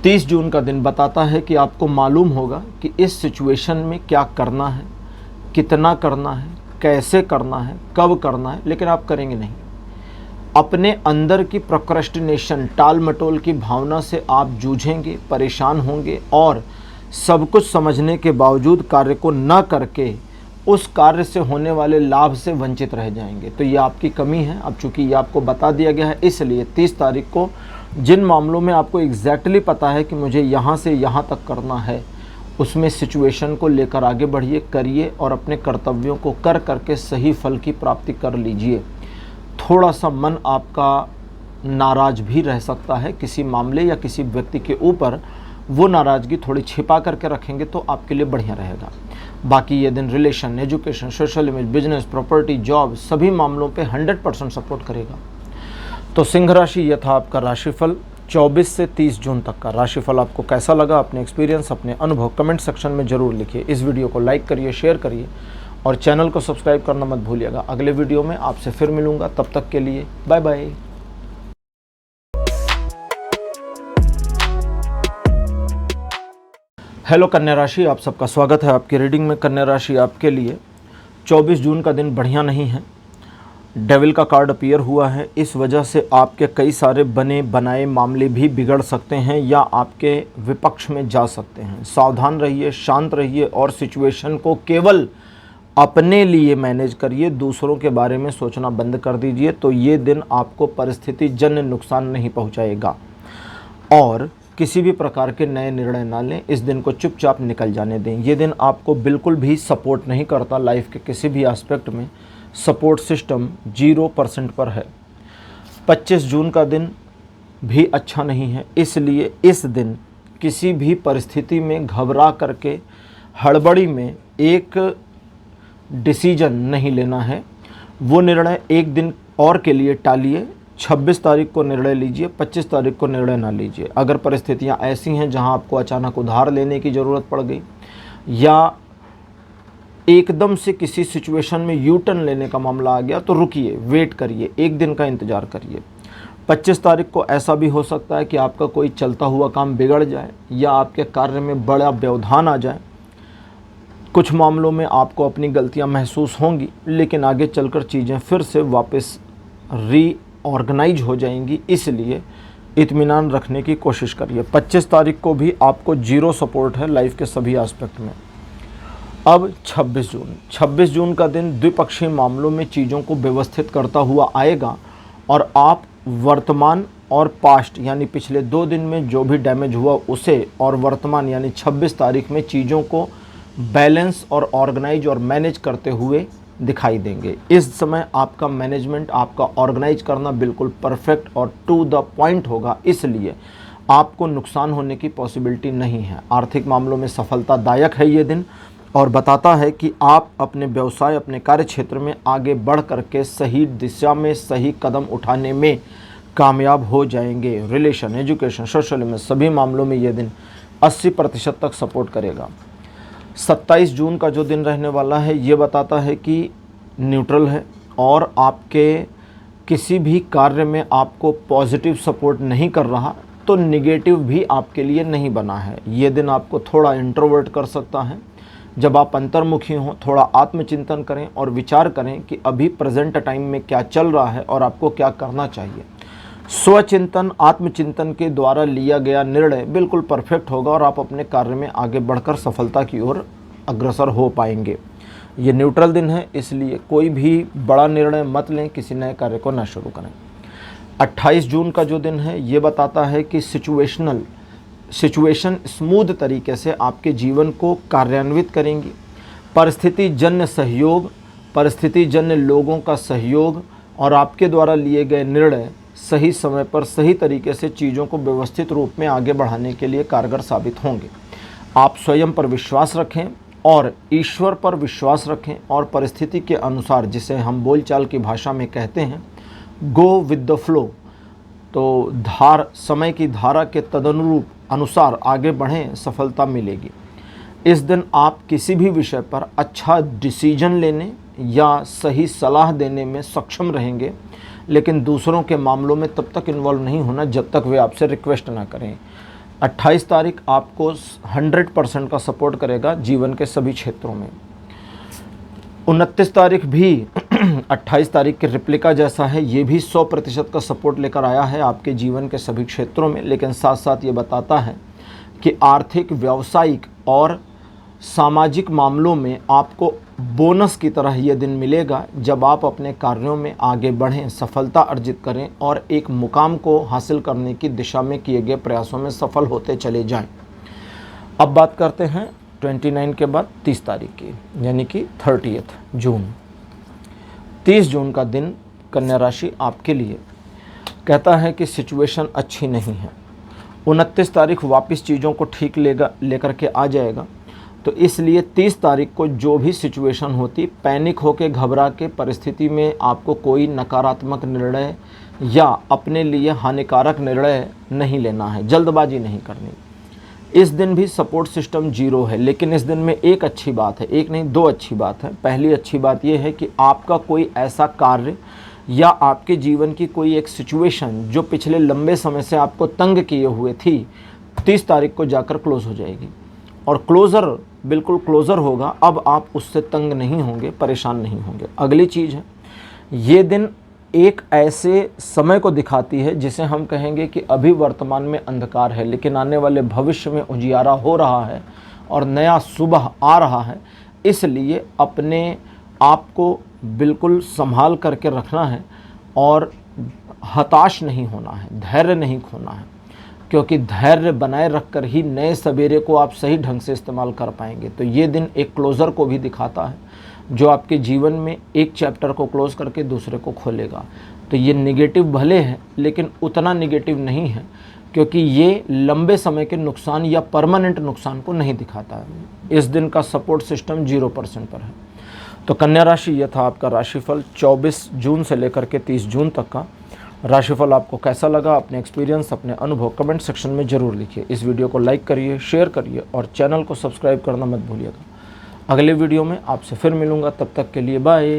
30 जून का दिन बताता है कि आपको मालूम होगा कि इस सिचुएशन में क्या करना है, कितना करना है, कैसे करना है, कब करना है, लेकिन आप करेंगे नहीं। अपने अंदर की प्रोक्रेस्टिनेशन, टाल मटोल की भावना से आप जूझेंगे, परेशान होंगे और सब कुछ समझने के बावजूद कार्य को न करके उस कार्य से होने वाले लाभ से वंचित रह जाएंगे। तो ये आपकी कमी है। अब चूंकि ये आपको बता दिया गया है, इसलिए 30 तारीख को जिन मामलों में आपको एग्जैक्टली पता है कि मुझे यहाँ से यहाँ तक करना है, उसमें सिचुएशन को लेकर आगे बढ़िए, करिए और अपने कर्तव्यों को कर करके सही फल की प्राप्ति कर लीजिए। थोड़ा सा मन आपका नाराज़ भी रह सकता है किसी मामले या किसी व्यक्ति के ऊपर, वो नाराज़गी थोड़ी छिपा करके रखेंगे तो आपके लिए बढ़िया रहेगा। बाकी ये दिन relation, education, social image, business, property, job सभी मामलों पे 100% सपोर्ट करेगा। तो सिंह राशि, ये था आपका राशिफल 24 से 30 जून तक का। राशिफल आपको कैसा लगा, अपने एक्सपीरियंस, अपने अनुभव कमेंट सेक्शन में ज़रूर लिखिए। इस वीडियो को लाइक करिए, शेयर करिए और चैनल को सब्सक्राइब करना मत भूलिएगा। अगले वीडियो में आपसे फिर मिलूँगा, तब तक के लिए बाय बाय। हेलो कन्या राशि, आप सबका स्वागत है आपकी रीडिंग में। कन्या राशि, आपके लिए 24 जून का दिन बढ़िया नहीं है। डेविल का कार्ड अपीयर हुआ है, इस वजह से आपके कई सारे बने बनाए मामले भी बिगड़ सकते हैं या आपके विपक्ष में जा सकते हैं। सावधान रहिए, शांत रहिए और सिचुएशन को केवल अपने लिए मैनेज करिए, दूसरों के बारे में सोचना बंद कर दीजिए। तो ये दिन आपको परिस्थिति जन्य नुकसान नहीं पहुंचाएगा और किसी भी प्रकार के नए निर्णय ना लें। इस दिन को चुपचाप निकल जाने दें। ये दिन आपको बिल्कुल भी सपोर्ट नहीं करता, लाइफ के किसी भी एस्पेक्ट में सपोर्ट सिस्टम 0% पर है। 25 जून का दिन भी अच्छा नहीं है, इसलिए इस दिन किसी भी परिस्थिति में घबरा करके हड़बड़ी में एक डिसीजन नहीं लेना है। वो निर्णय एक दिन और के लिए टालिए। 26 तारीख को निर्णय लीजिए, 25 तारीख को निर्णय ना लीजिए। अगर परिस्थितियां ऐसी हैं जहां आपको अचानक उधार लेने की ज़रूरत पड़ गई या एकदम से किसी सिचुएशन में यू टर्न लेने का मामला आ गया, तो रुकिए, वेट करिए, एक दिन का इंतज़ार करिए। 25 तारीख को ऐसा भी हो सकता है कि आपका कोई चलता हुआ काम बिगड़ जाए या आपके कार्य में बड़ा व्यवधान आ जाए। कुछ मामलों में आपको अपनी गलतियां महसूस होंगी, लेकिन आगे चलकर चीज़ें फिर से वापस रीऑर्गेनाइज हो जाएंगी, इसलिए इत्मीनान रखने की कोशिश करिए। 25 तारीख को भी आपको 0 सपोर्ट है लाइफ के सभी एस्पेक्ट में। अब 26 जून का दिन द्विपक्षीय मामलों में चीज़ों को व्यवस्थित करता हुआ आएगा और आप वर्तमान और पास्ट यानी पिछले 2 दिन में जो भी डैमेज हुआ उसे और वर्तमान यानी 26 तारीख में चीज़ों को बैलेंस और ऑर्गेनाइज और मैनेज करते हुए दिखाई देंगे। इस समय आपका मैनेजमेंट, आपका ऑर्गेनाइज करना बिल्कुल परफेक्ट और टू द पॉइंट होगा, इसलिए आपको नुकसान होने की पॉसिबिलिटी नहीं है। आर्थिक मामलों में सफलतादायक है ये दिन और बताता है कि आप अपने व्यवसाय, अपने कार्य क्षेत्र में आगे बढ़ करके सही दिशा में सही कदम उठाने में कामयाब हो जाएंगे। रिलेशन, एजुकेशन, सोशल में सभी मामलों में ये दिन 80% तक सपोर्ट करेगा। 27 जून का जो दिन रहने वाला है ये बताता है कि न्यूट्रल है और आपके किसी भी कार्य में आपको पॉजिटिव सपोर्ट नहीं कर रहा, तो निगेटिव भी आपके लिए नहीं बना है। ये दिन आपको थोड़ा इंट्रोवर्ट कर सकता है। जब आप अंतर्मुखी हों, थोड़ा आत्मचिंतन करें और विचार करें कि अभी प्रेजेंट टाइम में क्या चल रहा है और आपको क्या करना चाहिए। स्वचिंतन, आत्मचिंतन के द्वारा लिया गया निर्णय बिल्कुल परफेक्ट होगा और आप अपने कार्य में आगे बढ़कर सफलता की ओर अग्रसर हो पाएंगे। ये न्यूट्रल दिन है, इसलिए कोई भी बड़ा निर्णय मत लें, किसी नए कार्य को न शुरू करें। 28 जून का जो दिन है ये बताता है कि सिचुएशन स्मूथ तरीके से आपके जीवन को कार्यान्वित करेंगी। परिस्थिति जन्य सहयोग परिस्थितिजन्य लोगों का सहयोग और आपके द्वारा लिए गए निर्णय सही समय पर सही तरीके से चीज़ों को व्यवस्थित रूप में आगे बढ़ाने के लिए कारगर साबित होंगे। आप स्वयं पर विश्वास रखें और ईश्वर पर विश्वास रखें और परिस्थिति के अनुसार, जिसे हम बोलचाल की भाषा में कहते हैं, गो विद द फ्लो, तो समय की धारा के तदनुरूप अनुसार आगे बढ़ें, सफलता मिलेगी। इस दिन आप किसी भी विषय पर अच्छा डिसीजन लेने या सही सलाह देने में सक्षम रहेंगे, लेकिन दूसरों के मामलों में तब तक इन्वॉल्व नहीं होना जब तक वे आपसे रिक्वेस्ट ना करें। 28 तारीख आपको 100% का सपोर्ट करेगा जीवन के सभी क्षेत्रों में। 29 तारीख भी 28 तारीख के रिप्लिका जैसा है, ये भी 100% का सपोर्ट लेकर आया है आपके जीवन के सभी क्षेत्रों में, लेकिन साथ साथ ये बताता है कि आर्थिक, व्यावसायिक और सामाजिक मामलों में आपको बोनस की तरह यह दिन मिलेगा जब आप अपने कार्यों में आगे बढ़ें, सफलता अर्जित करें और एक मुकाम को हासिल करने की दिशा में किए गए प्रयासों में सफल होते चले जाएं। अब बात करते हैं 29 के बाद 30 तारीख की, यानी कि 30 जून। 30 जून का दिन कन्या राशि आपके लिए कहता है कि सिचुएशन अच्छी नहीं है। 29 तारीख वापस चीज़ों को ठीक लेकर के आ जाएगा, तो इसलिए 30 तारीख को जो भी सिचुएशन होती, पैनिक होके, घबरा के परिस्थिति में आपको कोई नकारात्मक निर्णय या अपने लिए हानिकारक निर्णय नहीं लेना है, जल्दबाजी नहीं करनी। इस दिन भी सपोर्ट सिस्टम 0 है, लेकिन इस दिन में एक अच्छी बात है, एक नहीं 2 अच्छी बात है। पहली अच्छी बात यह है कि आपका कोई ऐसा कार्य या आपके जीवन की कोई एक सिचुएशन जो पिछले लंबे समय से आपको तंग किए हुए थी, 30 तारीख को जाकर क्लोज हो जाएगी और बिल्कुल क्लोज़र होगा। अब आप उससे तंग नहीं होंगे, परेशान नहीं होंगे। अगली चीज़ है, ये दिन एक ऐसे समय को दिखाती है जिसे हम कहेंगे कि अभी वर्तमान में अंधकार है, लेकिन आने वाले भविष्य में उजियारा हो रहा है और नया सुबह आ रहा है। इसलिए अपने आप को बिल्कुल संभाल करके रखना है और हताश नहीं होना है, धैर्य नहीं खोना है, क्योंकि धैर्य बनाए रखकर ही नए सवेरे को आप सही ढंग से इस्तेमाल कर पाएंगे। तो ये दिन एक क्लोज़र को भी दिखाता है जो आपके जीवन में एक चैप्टर को क्लोज़ करके दूसरे को खोलेगा। तो ये निगेटिव भले है, लेकिन उतना निगेटिव नहीं है, क्योंकि ये लंबे समय के नुकसान या परमानेंट नुकसान को नहीं दिखाता है। इस दिन का सपोर्ट सिस्टम 0% पर है। तो कन्या राशि, यह था आपका राशिफल 24 जून से लेकर के 30 जून तक का। राशिफल आपको कैसा लगा, अपने एक्सपीरियंस, अपने अनुभव कमेंट सेक्शन में ज़रूर लिखिए। इस वीडियो को लाइक करिए, शेयर करिए और चैनल को सब्सक्राइब करना मत भूलिएगा। अगले वीडियो में आपसे फिर मिलूंगा, तब तक के लिए बाय।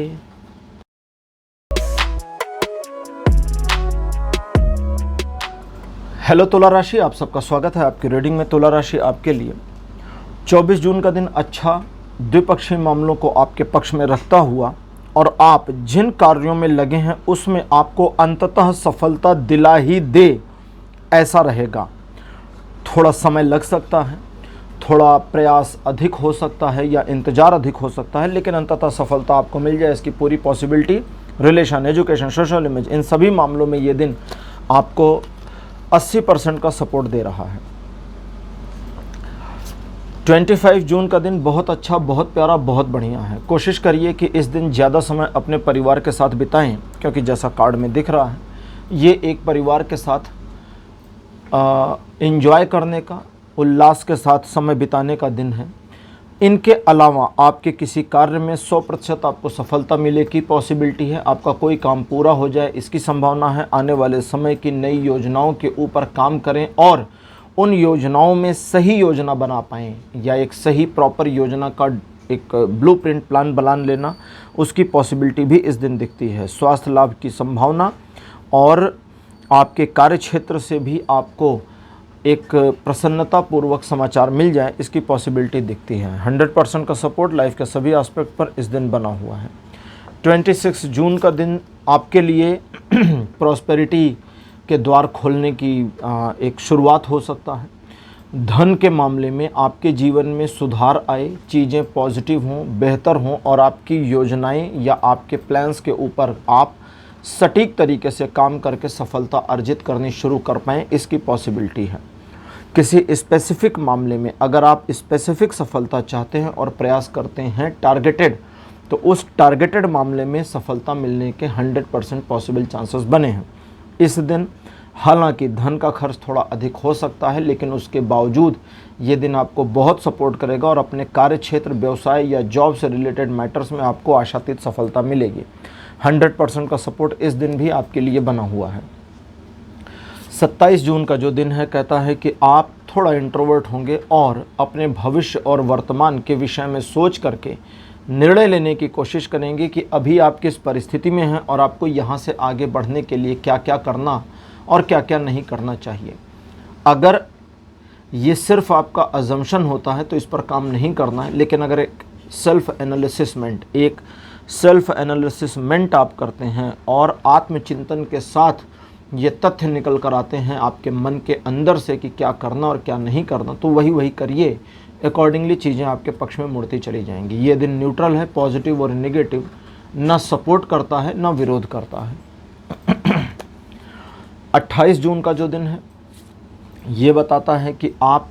हेलो तुला राशि, आप सबका स्वागत है आपकी रीडिंग में। तुला राशि आपके लिए 24 जून का दिन अच्छा, द्विपक्षीय मामलों को आपके पक्ष में रखता हुआ और आप जिन कार्यों में लगे हैं उसमें आपको अंततः सफलता दिला ही दे, ऐसा रहेगा। थोड़ा समय लग सकता है, थोड़ा प्रयास अधिक हो सकता है या इंतज़ार अधिक हो सकता है, लेकिन अंततः सफलता आपको मिल जाए, इसकी पूरी possibility. Relation, education, social image, इन सभी मामलों में ये दिन आपको 80% का सपोर्ट दे रहा है। 25 जून का दिन बहुत अच्छा, बहुत प्यारा, बहुत बढ़िया है। कोशिश करिए कि इस दिन ज़्यादा समय अपने परिवार के साथ बिताएं, क्योंकि जैसा कार्ड में दिख रहा है, ये एक परिवार के साथ एंजॉय करने का, उल्लास के साथ समय बिताने का दिन है। इनके अलावा आपके किसी कार्य में 100% आपको सफलता मिले की पॉसिबिलिटी है। आपका कोई काम पूरा हो जाए, इसकी संभावना है। आने वाले समय की नई योजनाओं के ऊपर काम करें और उन योजनाओं में सही योजना बना पाएँ, या एक सही प्रॉपर योजना का एक ब्लूप्रिंट प्लान बना लेना, उसकी पॉसिबिलिटी भी इस दिन दिखती है। स्वास्थ्य लाभ की संभावना और आपके कार्य क्षेत्र से भी आपको एक प्रसन्नतापूर्वक समाचार मिल जाए, इसकी पॉसिबिलिटी दिखती है। 100% का सपोर्ट लाइफ के सभी एस्पेक्ट पर इस दिन बना हुआ है। 26 जून का दिन आपके लिए प्रॉस्पेरिटी के द्वार खोलने की एक शुरुआत हो सकता है। धन के मामले में आपके जीवन में सुधार आए, चीज़ें पॉजिटिव हों, बेहतर हों और आपकी योजनाएं या आपके प्लान्स के ऊपर आप सटीक तरीके से काम करके सफलता अर्जित करनी शुरू कर पाएँ, इसकी पॉसिबिलिटी है। किसी स्पेसिफिक मामले में अगर आप स्पेसिफिक सफलता चाहते हैं और प्रयास करते हैं टारगेटेड, तो उस टारगेटेड मामले में सफलता मिलने के 100% पॉसिबल चांसेस बने हैं। इस दिन हालांकि धन का खर्च थोड़ा अधिक हो सकता है, लेकिन उसके बावजूद ये दिन आपको बहुत सपोर्ट करेगा और अपने कार्य क्षेत्र, व्यवसाय या जॉब से रिलेटेड मैटर्स में आपको आशातीत सफलता मिलेगी। 100% का सपोर्ट इस दिन भी आपके लिए बना हुआ है। 27 जून का जो दिन है कहता है कि आप थोड़ा इंट्रोवर्ट होंगे और अपने भविष्य और वर्तमान के विषय में सोच करके निर्णय लेने की कोशिश करेंगे कि अभी आप किस परिस्थिति में हैं और आपको यहाँ से आगे बढ़ने के लिए क्या क्या करना और क्या क्या नहीं करना चाहिए। अगर ये सिर्फ आपका अजम्पशन होता है तो इस पर काम नहीं करना है, लेकिन अगर एक सेल्फ एनालिसिसमेंट आप करते हैं और आत्मचिंतन के साथ ये तथ्य निकल कर आते हैं आपके मन के अंदर से कि क्या करना और क्या नहीं करना, तो वही करिए। अकॉर्डिंगली चीज़ें आपके पक्ष में मुड़ती चली जाएंगी। ये दिन न्यूट्रल है, पॉजिटिव और नेगेटिव, ना सपोर्ट करता है ना विरोध करता है। 28 जून का जो दिन है ये बताता है कि आप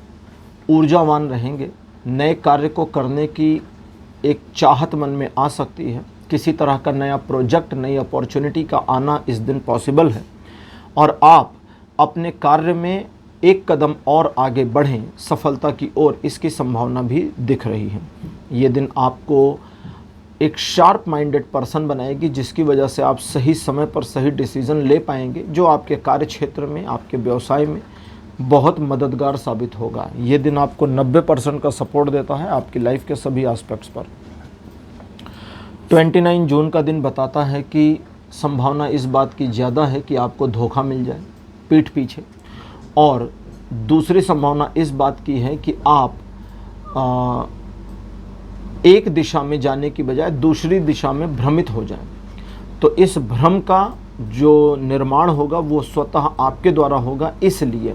ऊर्जावान रहेंगे, नए कार्य को करने की एक चाहत मन में आ सकती है, किसी तरह का नया प्रोजेक्ट, नई अपॉर्चुनिटी का आना इस दिन पॉसिबल है और आप अपने कार्य में एक कदम और आगे बढ़ें सफलता की ओर, इसकी संभावना भी दिख रही है। ये दिन आपको एक शार्प माइंडेड पर्सन बनाएगी, जिसकी वजह से आप सही समय पर सही डिसीजन ले पाएंगे, जो आपके कार्य क्षेत्र में, आपके व्यवसाय में बहुत मददगार साबित होगा। ये दिन आपको 90% का सपोर्ट देता है आपकी लाइफ के सभी एस्पेक्ट्स पर। 29 जून का दिन बताता है कि संभावना इस बात की ज़्यादा है कि आपको धोखा मिल जाए पीठ पीछे, और दूसरी संभावना इस बात की है कि आप एक दिशा में जाने की बजाय दूसरी दिशा में भ्रमित हो जाएं। तो इस भ्रम का जो निर्माण होगा वो स्वतः आपके द्वारा होगा। इसलिए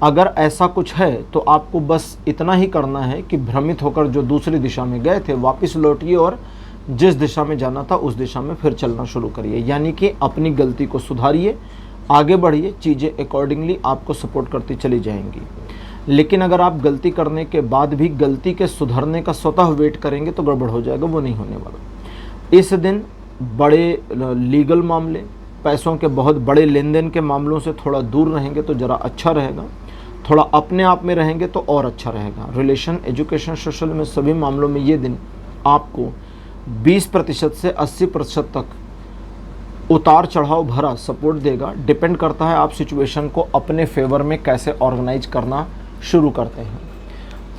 अगर ऐसा कुछ है तो आपको बस इतना ही करना है कि भ्रमित होकर जो दूसरी दिशा में गए थे वापस लौटिए और जिस दिशा में जाना था उस दिशा में फिर चलना शुरू करिए। यानी कि अपनी गलती को सुधारिए, आगे बढ़िए, चीज़ें अकॉर्डिंगली आपको सपोर्ट करती चली जाएंगी। लेकिन अगर आप गलती करने के बाद भी गलती के सुधरने का स्वतः वेट करेंगे तो गड़बड़ हो जाएगा, वो नहीं होने वाला। इस दिन बड़े लीगल मामले, पैसों के बहुत बड़े लेन देन के मामलों से थोड़ा दूर रहेंगे तो ज़रा अच्छा रहेगा। थोड़ा अपने आप में रहेंगे तो और अच्छा रहेगा। रिलेशन, एजुकेशन, सोशल में सभी मामलों में ये दिन आपको 20% से 80% तक उतार चढ़ाव भरा सपोर्ट देगा। डिपेंड करता है आप सिचुएशन को अपने फेवर में कैसे ऑर्गेनाइज करना शुरू करते हैं।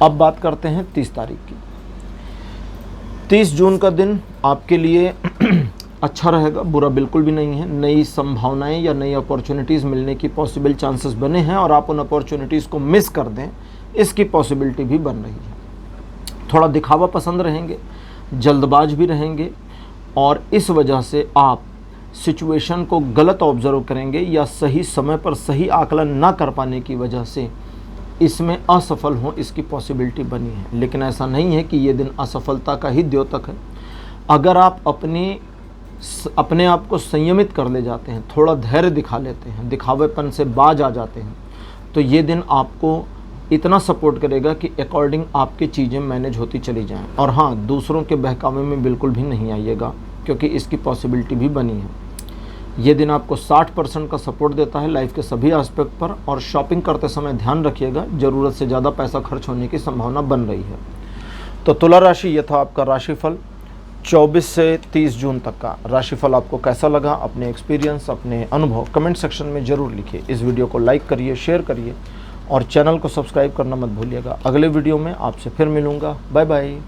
अब बात करते हैं 30 तारीख की। 30 जून का दिन आपके लिए अच्छा रहेगा, बुरा बिल्कुल भी नहीं है। नई संभावनाएं या नई अपॉर्चुनिटीज़ मिलने की पॉसिबल चांसेस बने हैं और आप उन अपॉर्चुनिटीज़ को मिस कर दें, इसकी पॉसिबिलिटी भी बन रही है। थोड़ा दिखावा पसंद रहेंगे, जल्दबाज भी रहेंगे और इस वजह से आप सिचुएशन को गलत ऑब्जर्व करेंगे या सही समय पर सही आकलन ना कर पाने की वजह से इसमें असफल हों, इसकी पॉसिबिलिटी बनी है। लेकिन ऐसा नहीं है कि ये दिन असफलता का ही द्योतक है। अगर आप अपने आप को संयमित कर ले जाते हैं, थोड़ा धैर्य दिखा लेते हैं, दिखावेपन से बाज आ जाते हैं, तो ये दिन आपको इतना सपोर्ट करेगा कि अकॉर्डिंग आपकी चीज़ें मैनेज होती चली जाएं। और हाँ, दूसरों के बहकावे में बिल्कुल भी नहीं आइएगा, क्योंकि इसकी पॉसिबिलिटी भी बनी है। ये दिन आपको 60% का सपोर्ट देता है लाइफ के सभी एस्पेक्ट पर। और शॉपिंग करते समय ध्यान रखिएगा, ज़रूरत से ज़्यादा पैसा खर्च होने की संभावना बन रही है। तो तुला राशि, ये था आपका राशिफल 24 से 30 जून तक का। राशिफल आपको कैसा लगा, अपने एक्सपीरियंस, अपने अनुभव कमेंट सेक्शन में ज़रूर लिखिए। इस वीडियो को लाइक करिए, शेयर करिए और चैनल को सब्सक्राइब करना मत भूलिएगा। अगले वीडियो में आपसे फिर मिलूँगा। Bye bye.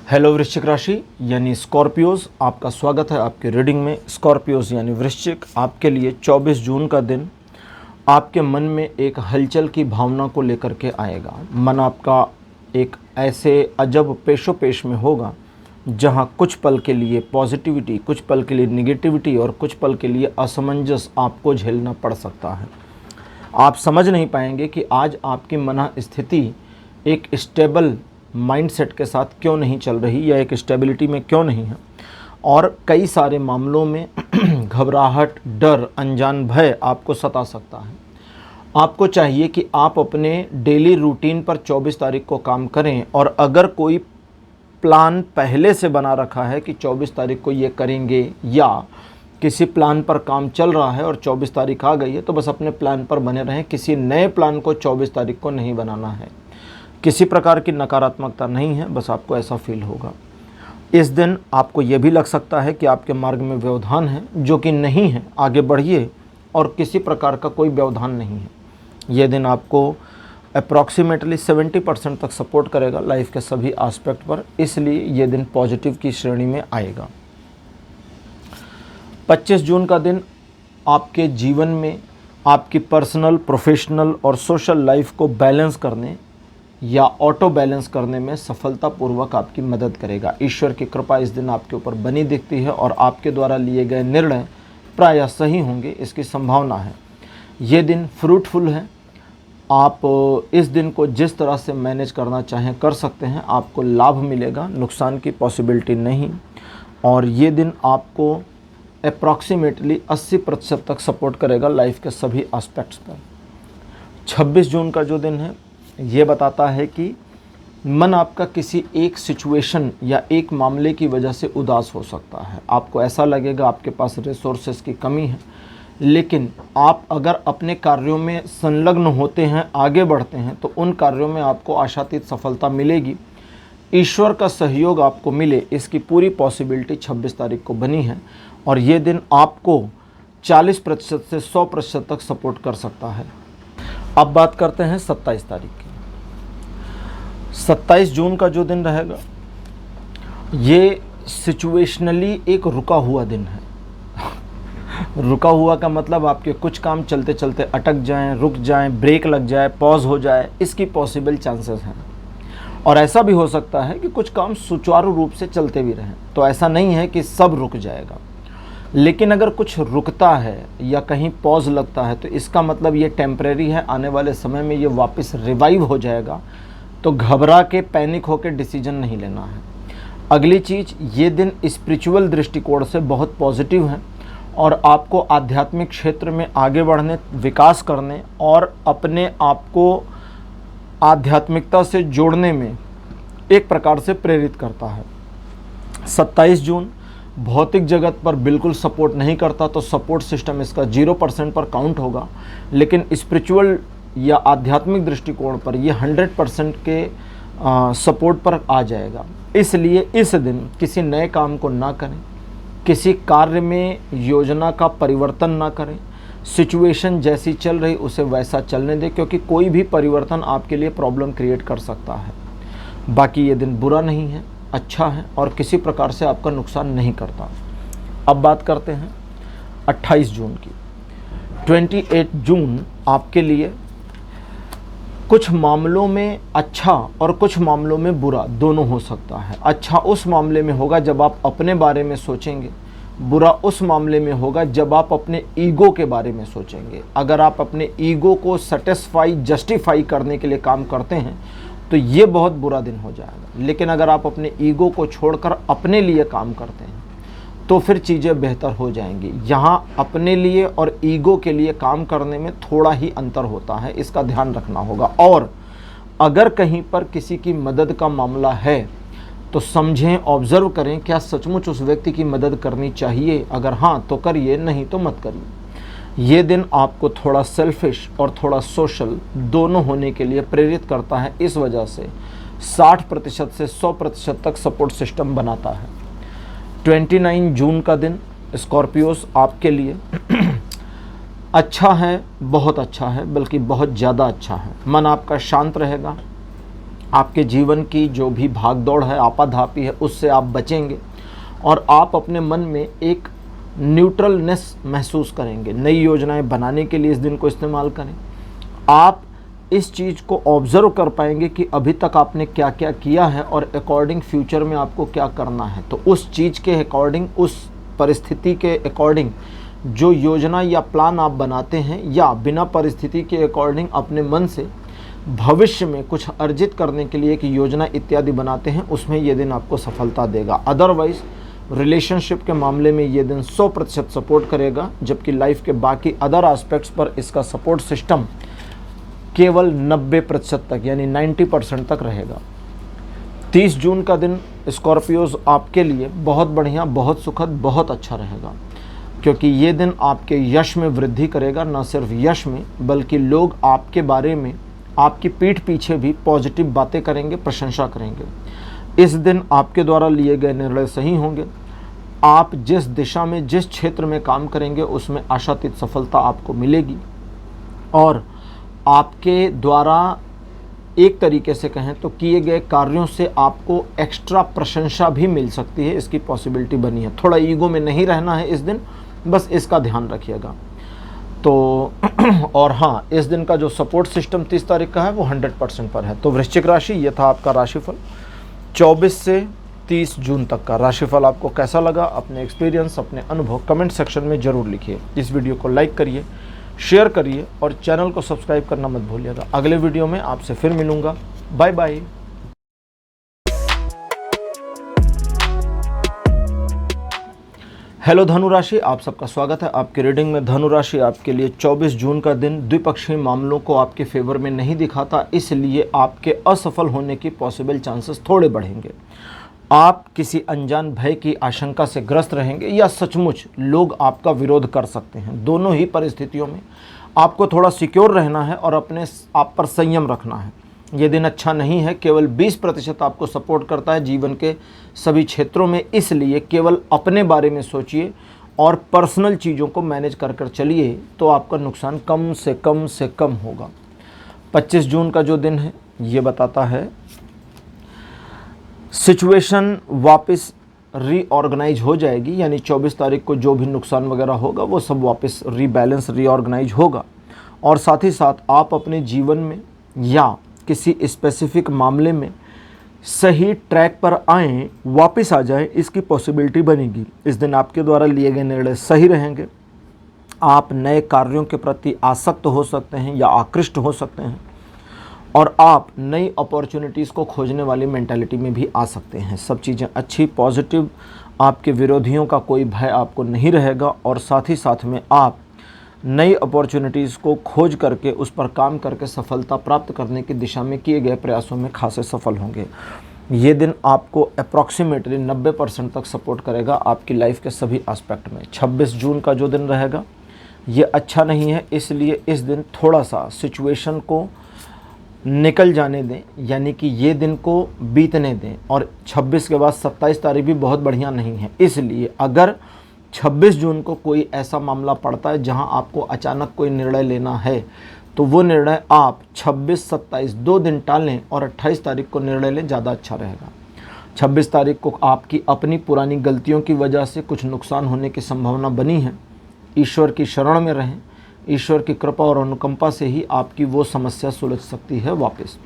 हेलो वृश्चिक राशि यानी स्कॉर्पियोज, आपका स्वागत है आपके रीडिंग में। स्कॉर्पियोज यानी वृश्चिक, आपके लिए 24 जून का दिन आपके मन में एक हलचल की भावना को लेकर के आएगा। मन आपका एक ऐसे अजब पेशो पेश में होगा जहां कुछ पल के लिए पॉजिटिविटी, कुछ पल के लिए निगेटिविटी और कुछ पल के लिए असमंजस आपको झेलना पड़ सकता है। आप समझ नहीं पाएंगे कि आज आपकी मन स्थिति एक स्टेबल माइंडसेट के साथ क्यों नहीं चल रही या एक स्टेबिलिटी में क्यों नहीं है। और कई सारे मामलों में घबराहट, डर, अनजान भय आपको सता सकता है। आपको चाहिए कि आप अपने डेली रूटीन पर 24 तारीख को काम करें, और अगर कोई प्लान पहले से बना रखा है कि 24 तारीख को ये करेंगे, या किसी प्लान पर काम चल रहा है और 24 तारीख आ गई है, तो बस अपने प्लान पर बने रहें। किसी नए प्लान को 24 तारीख को नहीं बनाना है। किसी प्रकार की नकारात्मकता नहीं है, बस आपको ऐसा फील होगा। इस दिन आपको ये भी लग सकता है कि आपके मार्ग में व्यवधान है, जो कि नहीं है। आगे बढ़िए और किसी प्रकार का कोई व्यवधान नहीं है। ये दिन आपको अप्रॉक्सीमेटली 70% तक सपोर्ट करेगा लाइफ के सभी एस्पेक्ट पर, इसलिए ये दिन पॉजिटिव की श्रेणी में आएगा। 25 जून का दिन आपके जीवन में आपकी पर्सनल, प्रोफेशनल और सोशल लाइफ को बैलेंस करने या ऑटो बैलेंस करने में सफलतापूर्वक आपकी मदद करेगा। ईश्वर की कृपा इस दिन आपके ऊपर बनी दिखती है और आपके द्वारा लिए गए निर्णय प्रायः सही होंगे, इसकी संभावना है। ये दिन फ्रूटफुल है। आप इस दिन को जिस तरह से मैनेज करना चाहें कर सकते हैं, आपको लाभ मिलेगा, नुकसान की पॉसिबिलिटी नहीं। और ये दिन आपको अप्रॉक्सीमेटली 80% तक सपोर्ट करेगा लाइफ के सभी एस्पेक्ट्स पर। 26 जून का जो दिन है, ये बताता है कि मन आपका किसी एक सिचुएशन या एक मामले की वजह से उदास हो सकता है। आपको ऐसा लगेगा आपके पास रिसोर्सेज की कमी है, लेकिन आप अगर अपने कार्यों में संलग्न होते हैं, आगे बढ़ते हैं, तो उन कार्यों में आपको आशातीत सफलता मिलेगी। ईश्वर का सहयोग आपको मिले, इसकी पूरी पॉसिबिलिटी 26 तारीख को बनी है। और ये दिन आपको 40% से 100% तक सपोर्ट कर सकता है। अब बात करते हैं 27 तारीख की। 27 जून का जो दिन रहेगा, ये सिचुएशनली एक रुका हुआ दिन है। रुका हुआ का मतलब आपके कुछ काम चलते चलते अटक जाएं, रुक जाएं, ब्रेक लग जाए, पॉज हो जाए, इसकी पॉसिबल चांसेस हैं। और ऐसा भी हो सकता है कि कुछ काम सुचारू रूप से चलते भी रहें। तो ऐसा नहीं है कि सब रुक जाएगा, लेकिन अगर कुछ रुकता है या कहीं पॉज लगता है, तो इसका मतलब ये टेम्परेरी है, आने वाले समय में ये वापस रिवाइव हो जाएगा। तो घबरा के, पैनिक होकर डिसीजन नहीं लेना है। अगली चीज़, ये दिन स्पिरिचुअल दृष्टिकोण से बहुत पॉजिटिव है और आपको आध्यात्मिक क्षेत्र में आगे बढ़ने, विकास करने और अपने आप को आध्यात्मिकता से जोड़ने में एक प्रकार से प्रेरित करता है। 27 जून भौतिक जगत पर बिल्कुल सपोर्ट नहीं करता, तो सपोर्ट सिस्टम इसका 0% पर काउंट होगा, लेकिन स्पिरिचुअल या आध्यात्मिक दृष्टिकोण पर यह 100% के सपोर्ट पर आ जाएगा। इसलिए इस दिन किसी नए काम को ना करें, किसी कार्य में योजना का परिवर्तन ना करें, सिचुएशन जैसी चल रही उसे वैसा चलने दें, क्योंकि कोई भी परिवर्तन आपके लिए प्रॉब्लम क्रिएट कर सकता है। बाकी ये दिन बुरा नहीं है, अच्छा है और किसी प्रकार से आपका नुकसान नहीं करता। अब बात करते हैं 28 जून की। 28 जून आपके लिए कुछ मामलों में अच्छा और कुछ मामलों में बुरा दोनों हो सकता है। अच्छा उस मामले में होगा जब आप अपने बारे में सोचेंगे, बुरा उस मामले में होगा जब आप अपने ईगो के बारे में सोचेंगे। अगर आप अपने ईगो को सेटिस्फाई, जस्टिफाई करने के लिए काम करते हैं, तो ये बहुत बुरा दिन हो जाएगा। लेकिन अगर आप अपने ईगो को छोड़कर अपने लिए काम करते हैं, तो फिर चीज़ें बेहतर हो जाएंगी। यहाँ अपने लिए और ईगो के लिए काम करने में थोड़ा ही अंतर होता है, इसका ध्यान रखना होगा। और अगर कहीं पर किसी की मदद का मामला है, तो समझें, ऑब्जर्व करें, क्या सचमुच उस व्यक्ति की मदद करनी चाहिए? अगर हाँ तो करिए, नहीं तो मत करिए। ये दिन आपको थोड़ा सेल्फिश और थोड़ा सोशल दोनों होने के लिए प्रेरित करता है। इस वजह से 60% से 100% तक सपोर्ट सिस्टम बनाता है। 29 जून का दिन स्कॉर्पियोस आपके लिए अच्छा है, बहुत अच्छा है, बल्कि बहुत ज़्यादा अच्छा है। मन आपका शांत रहेगा, आपके जीवन की जो भी भाग दौड़ है, आपाधापी है, उससे आप बचेंगे और आप अपने मन में एक न्यूट्रलनेस महसूस करेंगे। नई योजनाएं बनाने के लिए इस दिन को इस्तेमाल करें। आप इस चीज़ को ऑब्ज़र्व कर पाएंगे कि अभी तक आपने क्या क्या किया है और अकॉर्डिंग फ्यूचर में आपको क्या करना है। तो उस चीज़ के अकॉर्डिंग, उस परिस्थिति के अकॉर्डिंग जो योजना या प्लान आप बनाते हैं, या बिना परिस्थिति के अकॉर्डिंग अपने मन से भविष्य में कुछ अर्जित करने के लिए एक योजना इत्यादि बनाते हैं, उसमें ये दिन आपको सफलता देगा। अदरवाइज़ रिलेशनशिप के मामले में ये दिन 100% सपोर्ट करेगा, जबकि लाइफ के बाकी अदर एस्पेक्ट्स पर इसका सपोर्ट सिस्टम केवल 90% तक यानी 90% तक रहेगा। 30 जून का दिन स्कॉर्पियोज आपके लिए बहुत बढ़िया, बहुत सुखद, बहुत अच्छा रहेगा, क्योंकि ये दिन आपके यश में वृद्धि करेगा। न सिर्फ यश में, बल्कि लोग आपके बारे में आपकी पीठ पीछे भी पॉजिटिव बातें करेंगे, प्रशंसा करेंगे। इस दिन आपके द्वारा लिए गए निर्णय सही होंगे। आप जिस दिशा में, जिस क्षेत्र में काम करेंगे उसमें आशातीत सफलता आपको मिलेगी, और आपके द्वारा एक तरीके से कहें तो किए गए कार्यों से आपको एक्स्ट्रा प्रशंसा भी मिल सकती है, इसकी पॉसिबिलिटी बनी है। थोड़ा ईगो में नहीं रहना है इस दिन, बस इसका ध्यान रखिएगा। तो और हाँ, इस दिन का जो सपोर्ट सिस्टम 30 तारीख का है वो 100% पर है। तो वृश्चिक राशि, ये था आपका राशिफल 24 से 30 जून तक का। राशिफल आपको कैसा लगा, अपने एक्सपीरियंस, अपने अनुभव कमेंट सेक्शन में ज़रूर लिखिए। इस वीडियो को लाइक करिए, शेयर करिए और चैनल को सब्सक्राइब करना मत भूलिएगा। अगले वीडियो में आपसे फिर मिलूँगा। Bye bye. हेलो धनु राशि, आप सबका स्वागत है आपकी रीडिंग में। धनु राशि आपके लिए 24 जून का दिन द्विपक्षीय मामलों को आपके फेवर में नहीं दिखाता, इसलिए आपके असफल होने की पॉसिबल चांसेस थोड़े बढ़ेंगे। आप किसी अनजान भय की आशंका से ग्रस्त रहेंगे या सचमुच लोग आपका विरोध कर सकते हैं। दोनों ही परिस्थितियों में आपको थोड़ा सिक्योर रहना है और अपने आप पर संयम रखना है। ये दिन अच्छा नहीं है। केवल 20% आपको सपोर्ट करता है जीवन के सभी क्षेत्रों में, इसलिए केवल अपने बारे में सोचिए और पर्सनल चीज़ों को मैनेज कर कर चलिए, तो आपका नुकसान कम से कम होगा। 25 जून का जो दिन है ये बताता है सिचुएशन वापस रीऑर्गेनाइज हो जाएगी, यानी 24 तारीख को जो भी नुकसान वगैरह होगा वो सब वापस रीबैलेंस, रीऑर्गेनाइज होगा। और साथ ही साथ आप अपने जीवन में या किसी स्पेसिफिक मामले में सही ट्रैक पर आएँ, वापस आ जाएं, इसकी पॉसिबिलिटी बनेगी। इस दिन आपके द्वारा लिए गए निर्णय सही रहेंगे। आप नए कार्यों के प्रति आसक्त हो सकते हैं या आकृष्ट हो सकते हैं, और आप नई अपॉर्चुनिटीज़ को खोजने वाली मेंटालिटी में भी आ सकते हैं। सब चीज़ें अच्छी, पॉजिटिव, आपके विरोधियों का कोई भय आपको नहीं रहेगा, और साथ ही साथ में आप नई अपॉर्चुनिटीज़ को खोज करके उस पर काम करके सफलता प्राप्त करने की दिशा में किए गए प्रयासों में खासे सफल होंगे। ये दिन आपको अप्रॉक्सीमेटली 90% तक सपोर्ट करेगा आपकी लाइफ के सभी एस्पेक्ट में। 26 जून का जो दिन रहेगा ये अच्छा नहीं है, इसलिए इस दिन थोड़ा सा सिचुएशन को निकल जाने दें, यानी कि ये दिन को बीतने दें। और 26 के बाद 27 तारीख भी बहुत बढ़िया नहीं है, इसलिए अगर 26 जून को कोई ऐसा मामला पड़ता है जहां आपको अचानक कोई निर्णय लेना है, तो वो निर्णय आप 26, 27 2 दिन टालें और 28 तारीख को निर्णय लें, ज़्यादा अच्छा रहेगा। 26 तारीख को आपकी अपनी पुरानी गलतियों की वजह से कुछ नुकसान होने की संभावना बनी है। ईश्वर की शरण में रहें, ईश्वर की कृपा और अनुकंपा से ही आपकी वो समस्या सुलझ सकती है वापस।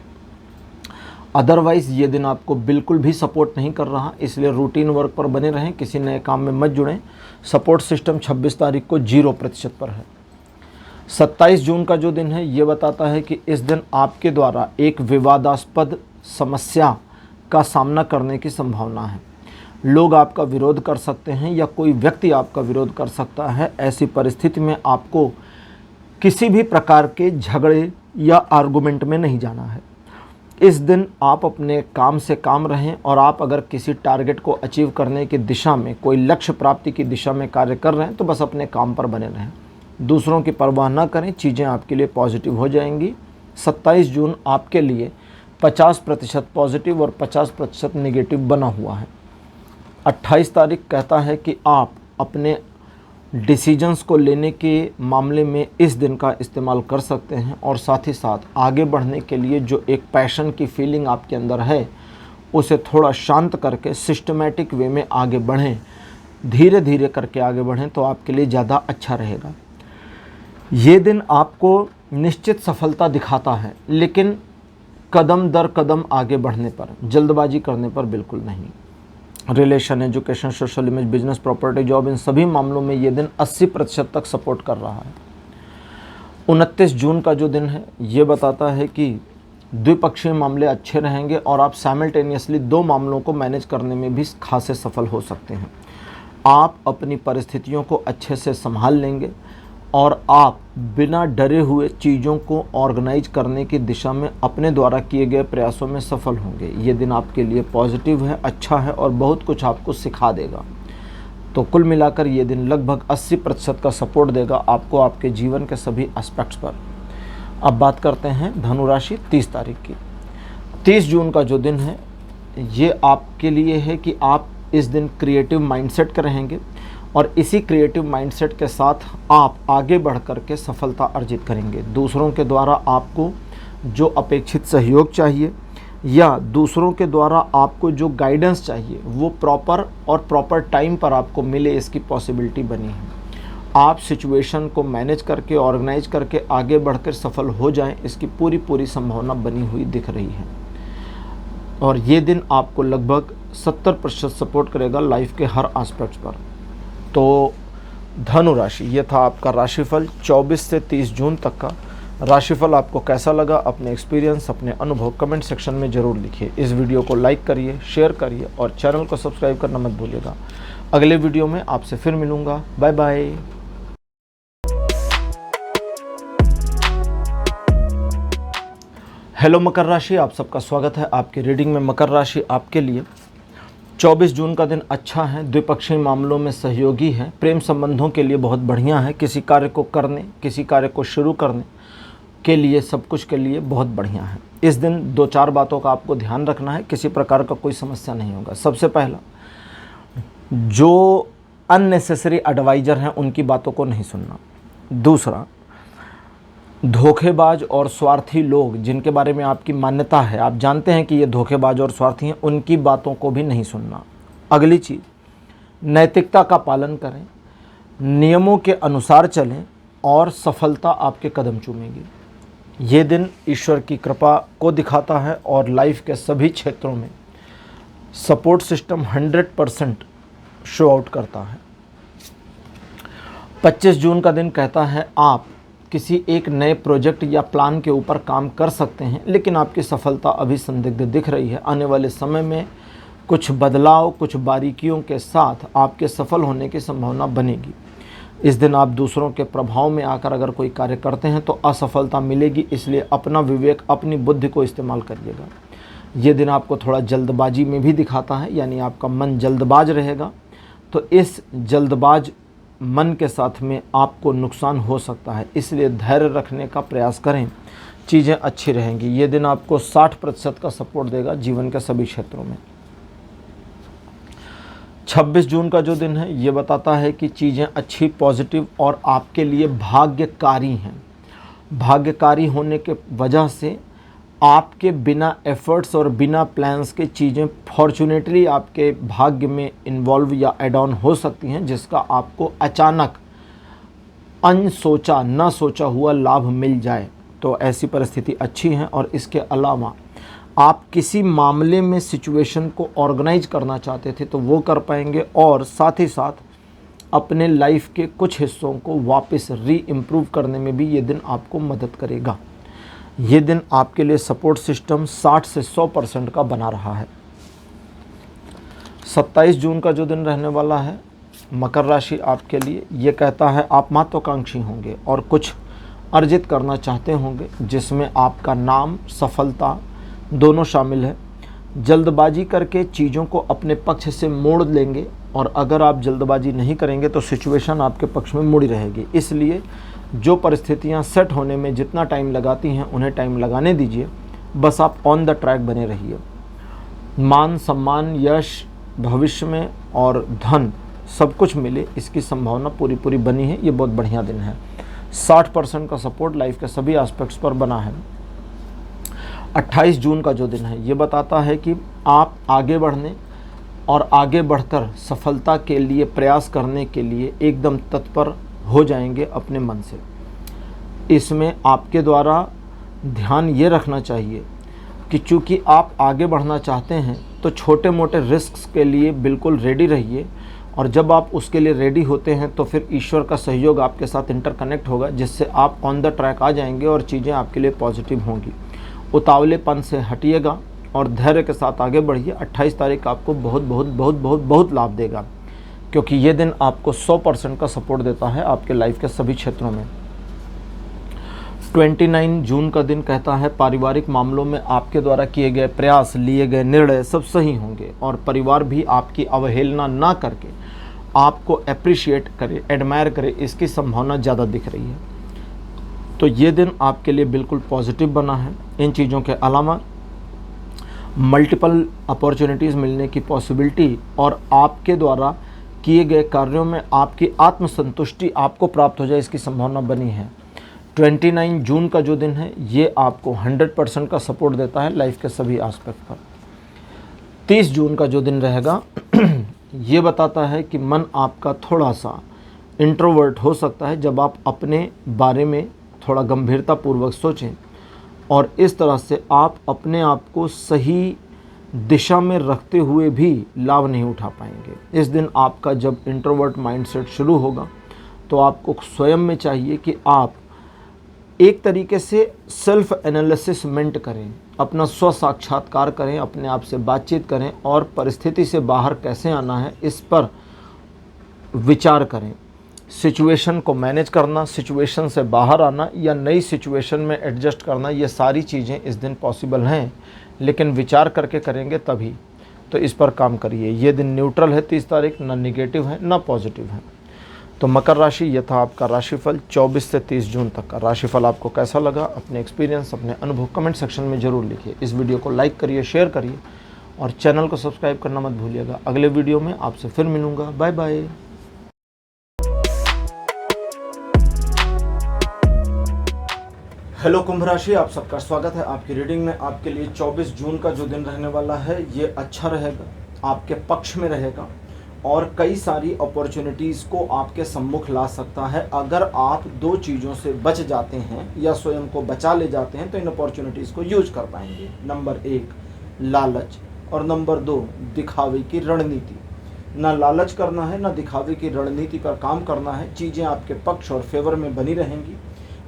अदरवाइज़ ये दिन आपको बिल्कुल भी सपोर्ट नहीं कर रहा, इसलिए रूटीन वर्क पर बने रहें, किसी नए काम में मत जुड़ें। सपोर्ट सिस्टम 26 तारीख को 0% पर है। 27 जून का जो दिन है ये बताता है कि इस दिन आपके द्वारा एक विवादास्पद समस्या का सामना करने की संभावना है। लोग आपका विरोध कर सकते हैं या कोई व्यक्ति आपका विरोध कर सकता है। ऐसी परिस्थिति में आपको किसी भी प्रकार के झगड़े या आर्गुमेंट में नहीं जाना है। इस दिन आप अपने काम से काम रहें, और आप अगर किसी टारगेट को अचीव करने की दिशा में, कोई लक्ष्य प्राप्ति की दिशा में कार्य कर रहे हैं, तो बस अपने काम पर बने रहें, दूसरों की परवाह ना करें, चीज़ें आपके लिए पॉजिटिव हो जाएंगी। 27 जून आपके लिए 50% पॉजिटिव और 50% नेगेटिव बना हुआ है। 28 तारीख कहता है कि आप अपने डिसीजंस को लेने के मामले में इस दिन का इस्तेमाल कर सकते हैं, और साथ ही साथ आगे बढ़ने के लिए जो एक पैशन की फीलिंग आपके अंदर है उसे थोड़ा शांत करके सिस्टमैटिक वे में आगे बढ़ें, धीरे धीरे करके आगे बढ़ें, तो आपके लिए ज़्यादा अच्छा रहेगा। ये दिन आपको निश्चित सफलता दिखाता है, लेकिन कदम दर कदम आगे बढ़ने पर, जल्दबाजी करने पर बिल्कुल नहीं। Relation, education, social image, business, property, job, इन सभी मामलों में ये दिन 80% तक सपोर्ट कर रहा है। 29 जून का जो दिन है ये बताता है कि द्विपक्षीय मामले अच्छे रहेंगे, और आप साइमल्टेनियसली 2 मामलों को मैनेज करने में भी खासे सफल हो सकते हैं। आप अपनी परिस्थितियों को अच्छे से संभाल लेंगे, और आप बिना डरे हुए चीज़ों को ऑर्गेनाइज करने की दिशा में अपने द्वारा किए गए प्रयासों में सफल होंगे। ये दिन आपके लिए पॉजिटिव है, अच्छा है और बहुत कुछ आपको सिखा देगा। तो कुल मिलाकर ये दिन लगभग 80% का सपोर्ट देगा आपको आपके जीवन के सभी एस्पेक्ट्स पर। अब बात करते हैं धनु राशि 30 तारीख की। 30 जून का जो दिन है ये आपके लिए है कि आप इस दिन क्रिएटिव माइंडसेट के रहेंगे और इसी क्रिएटिव माइंडसेट के साथ आप आगे बढ़ कर के सफलता अर्जित करेंगे। दूसरों के द्वारा आपको जो अपेक्षित सहयोग चाहिए या दूसरों के द्वारा आपको जो गाइडेंस चाहिए वो प्रॉपर टाइम पर आपको मिले, इसकी पॉसिबिलिटी बनी है। आप सिचुएशन को मैनेज करके ऑर्गेनाइज करके आगे बढ़कर सफल हो जाएं, इसकी पूरी संभावना बनी हुई दिख रही है। और ये दिन आपको लगभग 70% सपोर्ट करेगा लाइफ के हर एस्पेक्ट्स पर। तो धनु राशि, ये था आपका राशिफल 24 से 30 जून तक का। राशिफल आपको कैसा लगा, अपने एक्सपीरियंस, अपने अनुभव कमेंट सेक्शन में ज़रूर लिखिए। इस वीडियो को लाइक करिए, शेयर करिए और चैनल को सब्सक्राइब करना मत भूलिएगा। अगले वीडियो में आपसे फिर मिलूँगा। Bye bye. हेलो मकर राशि, आप सबका स्वागत है आपकी रीडिंग में। मकर राशि आपके लिए 24 जून का दिन अच्छा है, द्विपक्षीय मामलों में सहयोगी है, प्रेम संबंधों के लिए बहुत बढ़िया है, किसी कार्य को करने, किसी कार्य को शुरू करने के लिए, सब कुछ के लिए बहुत बढ़िया है। इस दिन 2-4 बातों का आपको ध्यान रखना है, किसी प्रकार का कोई समस्या नहीं होगा। सबसे पहला, जो अननेसेसरी एडवाइज़र हैं उनकी बातों को नहीं सुनना। दूसरा, धोखेबाज और स्वार्थी लोग जिनके बारे में आपकी मान्यता है, आप जानते हैं कि ये धोखेबाज और स्वार्थी हैं, उनकी बातों को भी नहीं सुनना। अगली चीज़, नैतिकता का पालन करें, नियमों के अनुसार चलें और सफलता आपके कदम चूमेगी। ये दिन ईश्वर की कृपा को दिखाता है और लाइफ के सभी क्षेत्रों में सपोर्ट सिस्टम 100% शो आउट करता है। 25 जून का दिन कहता है आप किसी एक नए प्रोजेक्ट या प्लान के ऊपर काम कर सकते हैं, लेकिन आपकी सफलता अभी संदिग्ध दिख रही है। आने वाले समय में कुछ बदलाव, कुछ बारीकियों के साथ आपके सफल होने की संभावना बनेगी। इस दिन आप दूसरों के प्रभाव में आकर अगर कोई कार्य करते हैं तो असफलता मिलेगी, इसलिए अपना विवेक, अपनी बुद्धि को इस्तेमाल करिएगा। ये दिन आपको थोड़ा जल्दबाजी में भी दिखाता है, यानी आपका मन जल्दबाज रहेगा, तो इस जल्दबाज मन के साथ में आपको नुकसान हो सकता है, इसलिए धैर्य रखने का प्रयास करें, चीज़ें अच्छी रहेंगी। ये दिन आपको 60% का सपोर्ट देगा जीवन के सभी क्षेत्रों में। 26 जून का जो दिन है ये बताता है कि चीज़ें अच्छी, पॉजिटिव और आपके लिए भाग्यकारी हैं। भाग्यकारी होने के वजह से आपके बिना एफर्ट्स और बिना प्लान्स के चीज़ें फॉर्चुनेटली आपके भाग्य में इन्वॉल्व या एड ऑन हो सकती हैं, जिसका आपको अचानक अनसोचा, न सोचा हुआ लाभ मिल जाए, तो ऐसी परिस्थिति अच्छी है। और इसके अलावा आप किसी मामले में सिचुएशन को ऑर्गेनाइज करना चाहते थे तो वो कर पाएंगे, और साथ ही साथ अपने लाइफ के कुछ हिस्सों को वापस री-इम्प्रूव करने में भी ये दिन आपको मदद करेगा। ये दिन आपके लिए सपोर्ट सिस्टम 60 से 100% का बना रहा है। 27 जून का जो दिन रहने वाला है मकर राशि आपके लिए, ये कहता है आप महत्वाकांक्षी होंगे और कुछ अर्जित करना चाहते होंगे, जिसमें आपका नाम, सफलता दोनों शामिल है। जल्दबाजी करके चीज़ों को अपने पक्ष से मोड़ लेंगे, और अगर आप जल्दबाजी नहीं करेंगे तो सिचुएशन आपके पक्ष में मुड़ी रहेगी। इसलिए जो परिस्थितियां सेट होने में जितना टाइम लगाती हैं उन्हें टाइम लगाने दीजिए, बस आप ऑन द ट्रैक बने रहिए। मान, सम्मान, यश भविष्य में और धन सब कुछ मिले, इसकी संभावना पूरी बनी है। ये बहुत बढ़िया दिन है। 60% का सपोर्ट लाइफ के सभी एस्पेक्ट्स पर बना है। 28 जून का जो दिन है ये बताता है कि आप आगे बढ़ने और आगे बढ़कर सफलता के लिए प्रयास करने के लिए एकदम तत्पर हो जाएंगे अपने मन से। इसमें आपके द्वारा ध्यान ये रखना चाहिए कि चूँकि आप आगे बढ़ना चाहते हैं तो छोटे मोटे रिस्क्स के लिए बिल्कुल रेडी रहिए, और जब आप उसके लिए रेडी होते हैं तो फिर ईश्वर का सहयोग आपके साथ इंटरकनेक्ट होगा, जिससे आप ऑन द ट्रैक आ जाएंगे और चीज़ें आपके लिए पॉजिटिव होंगी। उतावलेपन से हटिएगा और धैर्य के साथ आगे बढ़िए। 28 तारीख आपको बहुत लाभ देगा, क्योंकि ये दिन आपको 100% का सपोर्ट देता है आपके लाइफ के सभी क्षेत्रों में। 29 जून का दिन कहता है पारिवारिक मामलों में आपके द्वारा किए गए प्रयास, लिए गए निर्णय सब सही होंगे और परिवार भी आपकी अवहेलना ना करके आपको अप्रिशिएट करे, एडमायर करे, इसकी संभावना ज़्यादा दिख रही है। तो ये दिन आपके लिए बिल्कुल पॉजिटिव बना है। इन चीज़ों के अलावा मल्टीपल अपॉर्चुनिटीज़ मिलने की पॉसिबिलिटी और आपके द्वारा किए गए कार्यों में आपकी आत्मसंतुष्टि आपको प्राप्त हो जाए, इसकी संभावना बनी है। 29 जून का जो दिन है ये आपको 100% का सपोर्ट देता है लाइफ के सभी एस्पेक्ट पर। 30 जून का जो दिन रहेगा ये बताता है कि मन आपका थोड़ा सा इंट्रोवर्ट हो सकता है जब आप अपने बारे में थोड़ा गंभीरतापूर्वक सोचें और इस तरह से आप अपने आप को सही दिशा में रखते हुए भी लाभ नहीं उठा पाएंगे। इस दिन आपका जब इंट्रोवर्ट माइंडसेट शुरू होगा तो आपको स्वयं में चाहिए कि आप एक तरीके से सेल्फ एनालिसिसमेंट करें, अपना स्व साक्षात्कार करें, अपने आप से बातचीत करें और परिस्थिति से बाहर कैसे आना है इस पर विचार करें। सिचुएशन को मैनेज करना, सिचुएशन से बाहर आना या नई सिचुएशन में एडजस्ट करना, ये सारी चीज़ें इस दिन पॉसिबल हैं, लेकिन विचार करके करेंगे तभी। तो इस पर काम करिए। ये दिन न्यूट्रल है 30 तारीख, ना निगेटिव है ना पॉजिटिव है। तो मकर राशि, ये था आपका राशिफल 24 से 30 जून तक का। राशिफल आपको कैसा लगा, अपने एक्सपीरियंस, अपने अनुभव कमेंट सेक्शन में ज़रूर लिखिए। इस वीडियो को लाइक करिए, शेयर करिए और चैनल को सब्सक्राइब करना मत भूलिएगा। अगले वीडियो में आपसे फिर मिलूँगा। Bye bye. हेलो कुंभ राशि, आप सबका स्वागत है आपकी रीडिंग में। आपके लिए 24 जून का जो दिन रहने वाला है ये अच्छा रहेगा, आपके पक्ष में रहेगा और कई सारी अपॉर्चुनिटीज़ को आपके सम्मुख ला सकता है। अगर आप दो चीज़ों से बच जाते हैं या स्वयं को बचा ले जाते हैं तो इन अपॉर्चुनिटीज़ को यूज कर पाएंगे। नंबर 1 लालच और नंबर 2 दिखावे की रणनीति। ना लालच करना है ना दिखावे की रणनीति पर काम करना है। चीज़ें आपके पक्ष और फेवर में बनी रहेंगी।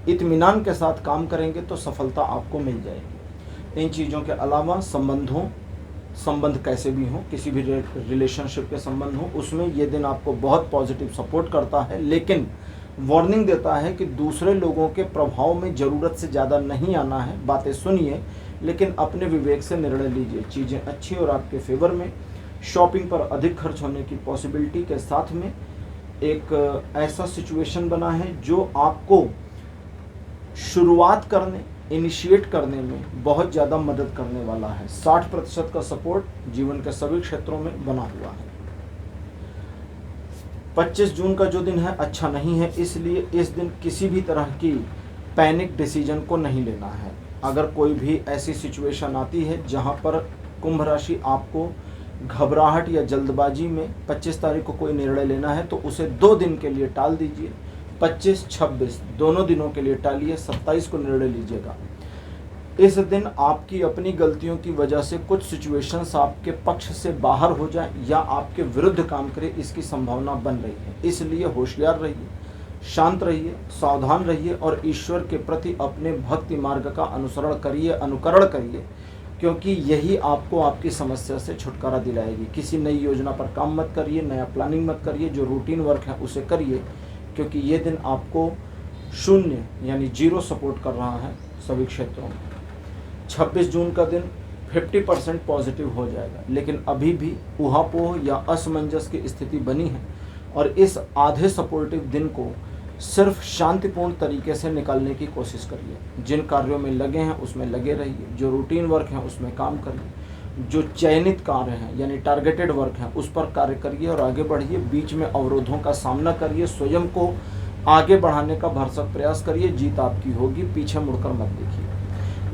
इत्मीनान के साथ काम करेंगे तो सफलता आपको मिल जाएगी। इन चीज़ों के अलावा संबंध कैसे भी हों, किसी भी रिलेशनशिप के संबंध हो, उसमें ये दिन आपको बहुत पॉजिटिव सपोर्ट करता है, लेकिन वार्निंग देता है कि दूसरे लोगों के प्रभाव में ज़रूरत से ज़्यादा नहीं आना है। बातें सुनिए लेकिन अपने विवेक से निर्णय लीजिए। चीज़ें अच्छी और आपके फेवर में। शॉपिंग पर अधिक खर्च होने की पॉसिबिलिटी के साथ में एक ऐसा सिचुएशन बना है जो आपको शुरुआत करने, इनिशिएट करने में बहुत ज़्यादा मदद करने वाला है। 60% का सपोर्ट जीवन के सभी क्षेत्रों में बना हुआ है। 25 जून का जो दिन है अच्छा नहीं है, इसलिए इस दिन किसी भी तरह की पैनिक डिसीजन को नहीं लेना है। अगर कोई भी ऐसी सिचुएशन आती है जहां पर कुंभ राशि आपको घबराहट या जल्दबाजी में 25 तारीख को कोई निर्णय लेना है तो उसे 2 दिन के लिए टाल दीजिए। 25-26 दोनों दिनों के लिए टालिए, 27 को निर्णय लीजिएगा। इस दिन आपकी अपनी गलतियों की वजह से कुछ सिचुएशंस आपके पक्ष से बाहर हो जाए या आपके विरुद्ध काम करे, इसकी संभावना बन रही है। इसलिए होशियार रहिए, शांत रहिए, सावधान रहिए और ईश्वर के प्रति अपने भक्ति मार्ग का अनुकरण करिए, क्योंकि यही आपको आपकी समस्या से छुटकारा दिलाएगी। किसी नई योजना पर काम मत करिए, नया प्लानिंग मत करिए, जो रूटीन वर्क है उसे करिए, क्योंकि ये दिन आपको 0 यानी 0 सपोर्ट कर रहा है सभी क्षेत्रों में। 26 जून का दिन 50% पॉजिटिव हो जाएगा, लेकिन अभी भी ऊहापोह या असमंजस की स्थिति बनी है और इस आधे सपोर्टिव दिन को सिर्फ शांतिपूर्ण तरीके से निकालने की कोशिश करिए। जिन कार्यों में लगे हैं उसमें लगे रहिए, जो रूटीन वर्क है उसमें काम करिए, जो चयनित कार्य हैं यानी टारगेटेड वर्क हैं उस पर कार्य करिए और आगे बढ़िए। बीच में अवरोधों का सामना करिए, स्वयं को आगे बढ़ाने का भरसक प्रयास करिए। जीत आपकी होगी, पीछे मुड़कर मत देखिए,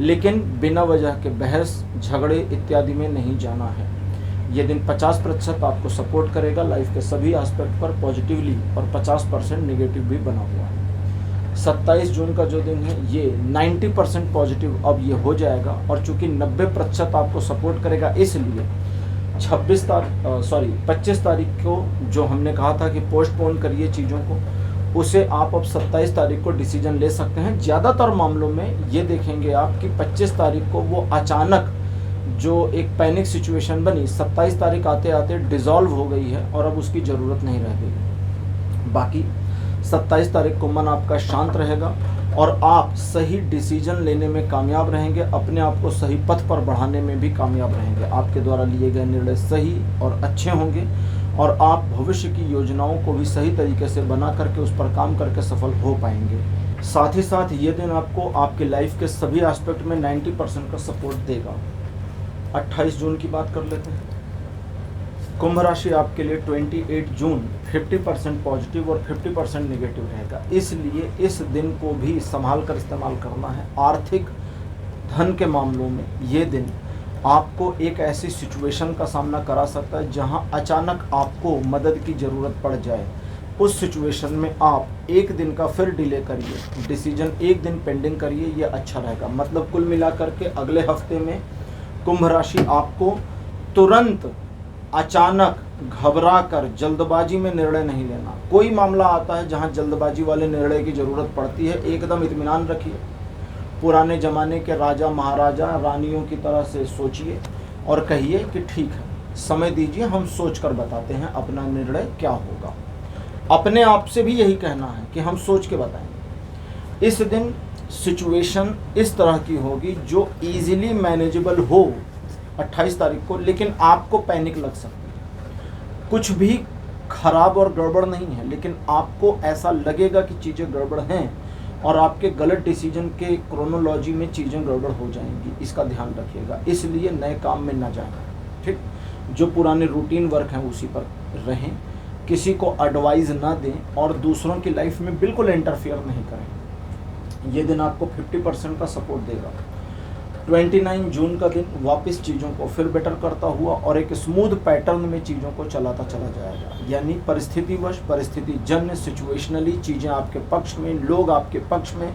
लेकिन बिना वजह के बहस, झगड़े इत्यादि में नहीं जाना है। ये दिन 50% आपको सपोर्ट करेगा लाइफ के सभी एस्पेक्ट पर पॉजिटिवली और 50% नेगेटिव भी बना हुआ है। 27 जून का जो दिन है ये 90% पॉजिटिव अब ये हो जाएगा और चूंकि 90% आपको सपोर्ट करेगा, इसलिए 25 तारीख को जो हमने कहा था कि पोस्टपोन करिए चीज़ों को, उसे आप अब 27 तारीख को डिसीजन ले सकते हैं। ज़्यादातर मामलों में ये देखेंगे आप कि 25 तारीख को वो अचानक जो एक पैनिक सिचुएशन बनी 27 तारीख आते आते डिसॉल्व हो गई है और अब उसकी ज़रूरत नहीं रह गई। बाकी 27 तारीख को मन आपका शांत रहेगा और आप सही डिसीजन लेने में कामयाब रहेंगे, अपने आप को सही पथ पर बढ़ाने में भी कामयाब रहेंगे। आपके द्वारा लिए गए निर्णय सही और अच्छे होंगे और आप भविष्य की योजनाओं को भी सही तरीके से बना करके उस पर काम करके सफल हो पाएंगे। साथ ही साथ ये दिन आपको आपके लाइफ के सभी एस्पेक्ट में 90% का सपोर्ट देगा। 28 जून की बात कर लेते हैं। कुंभ राशि आपके लिए 28 जून 50% पॉजिटिव और 50% नेगेटिव रहेगा, इसलिए इस दिन को भी संभाल कर इस्तेमाल करना है। आर्थिक धन के मामलों में ये दिन आपको एक ऐसी सिचुएशन का सामना करा सकता है जहां अचानक आपको मदद की ज़रूरत पड़ जाए। उस सिचुएशन में आप एक दिन का फिर डिले करिए, डिसीजन एक दिन पेंडिंग करिए, ये अच्छा रहेगा। मतलब कुल मिलाकर के अगले हफ्ते में कुंभ राशि आपको तुरंत अचानक घबरा कर जल्दबाजी में निर्णय नहीं लेना। कोई मामला आता है जहां जल्दबाजी वाले निर्णय की ज़रूरत पड़ती है, एकदम इत्मीनान रखिए। पुराने ज़माने के राजा महाराजा रानियों की तरह से सोचिए और कहिए कि ठीक है, समय दीजिए, हम सोच कर बताते हैं अपना निर्णय क्या होगा। अपने आप से भी यही कहना है कि हम सोच के बताएंगे। इस दिन सिचुएशन इस तरह की होगी जो इजीली मैनेजेबल हो 28 तारीख को, लेकिन आपको पैनिक लग सकती है। कुछ भी खराब और गड़बड़ नहीं है, लेकिन आपको ऐसा लगेगा कि चीज़ें गड़बड़ हैं और आपके गलत डिसीजन के क्रोनोलॉजी में चीज़ें गड़बड़ हो जाएंगी। इसका ध्यान रखिएगा, इसलिए नए काम में ना जाएं। ठीक, जो पुराने रूटीन वर्क हैं उसी पर रहें, किसी को एडवाइस ना दें और दूसरों की लाइफ में बिल्कुल इंटरफियर नहीं करें। ये दिन आपको 50% का सपोर्ट देगा। 29 जून का दिन वापस चीज़ों को फिर बेटर करता हुआ और एक स्मूथ पैटर्न में चीज़ों को चलाता चला जाएगा। यानी परिस्थितिवश, परिस्थिति जन्य, सिचुएशनली चीज़ें आपके पक्ष में, लोग आपके पक्ष में,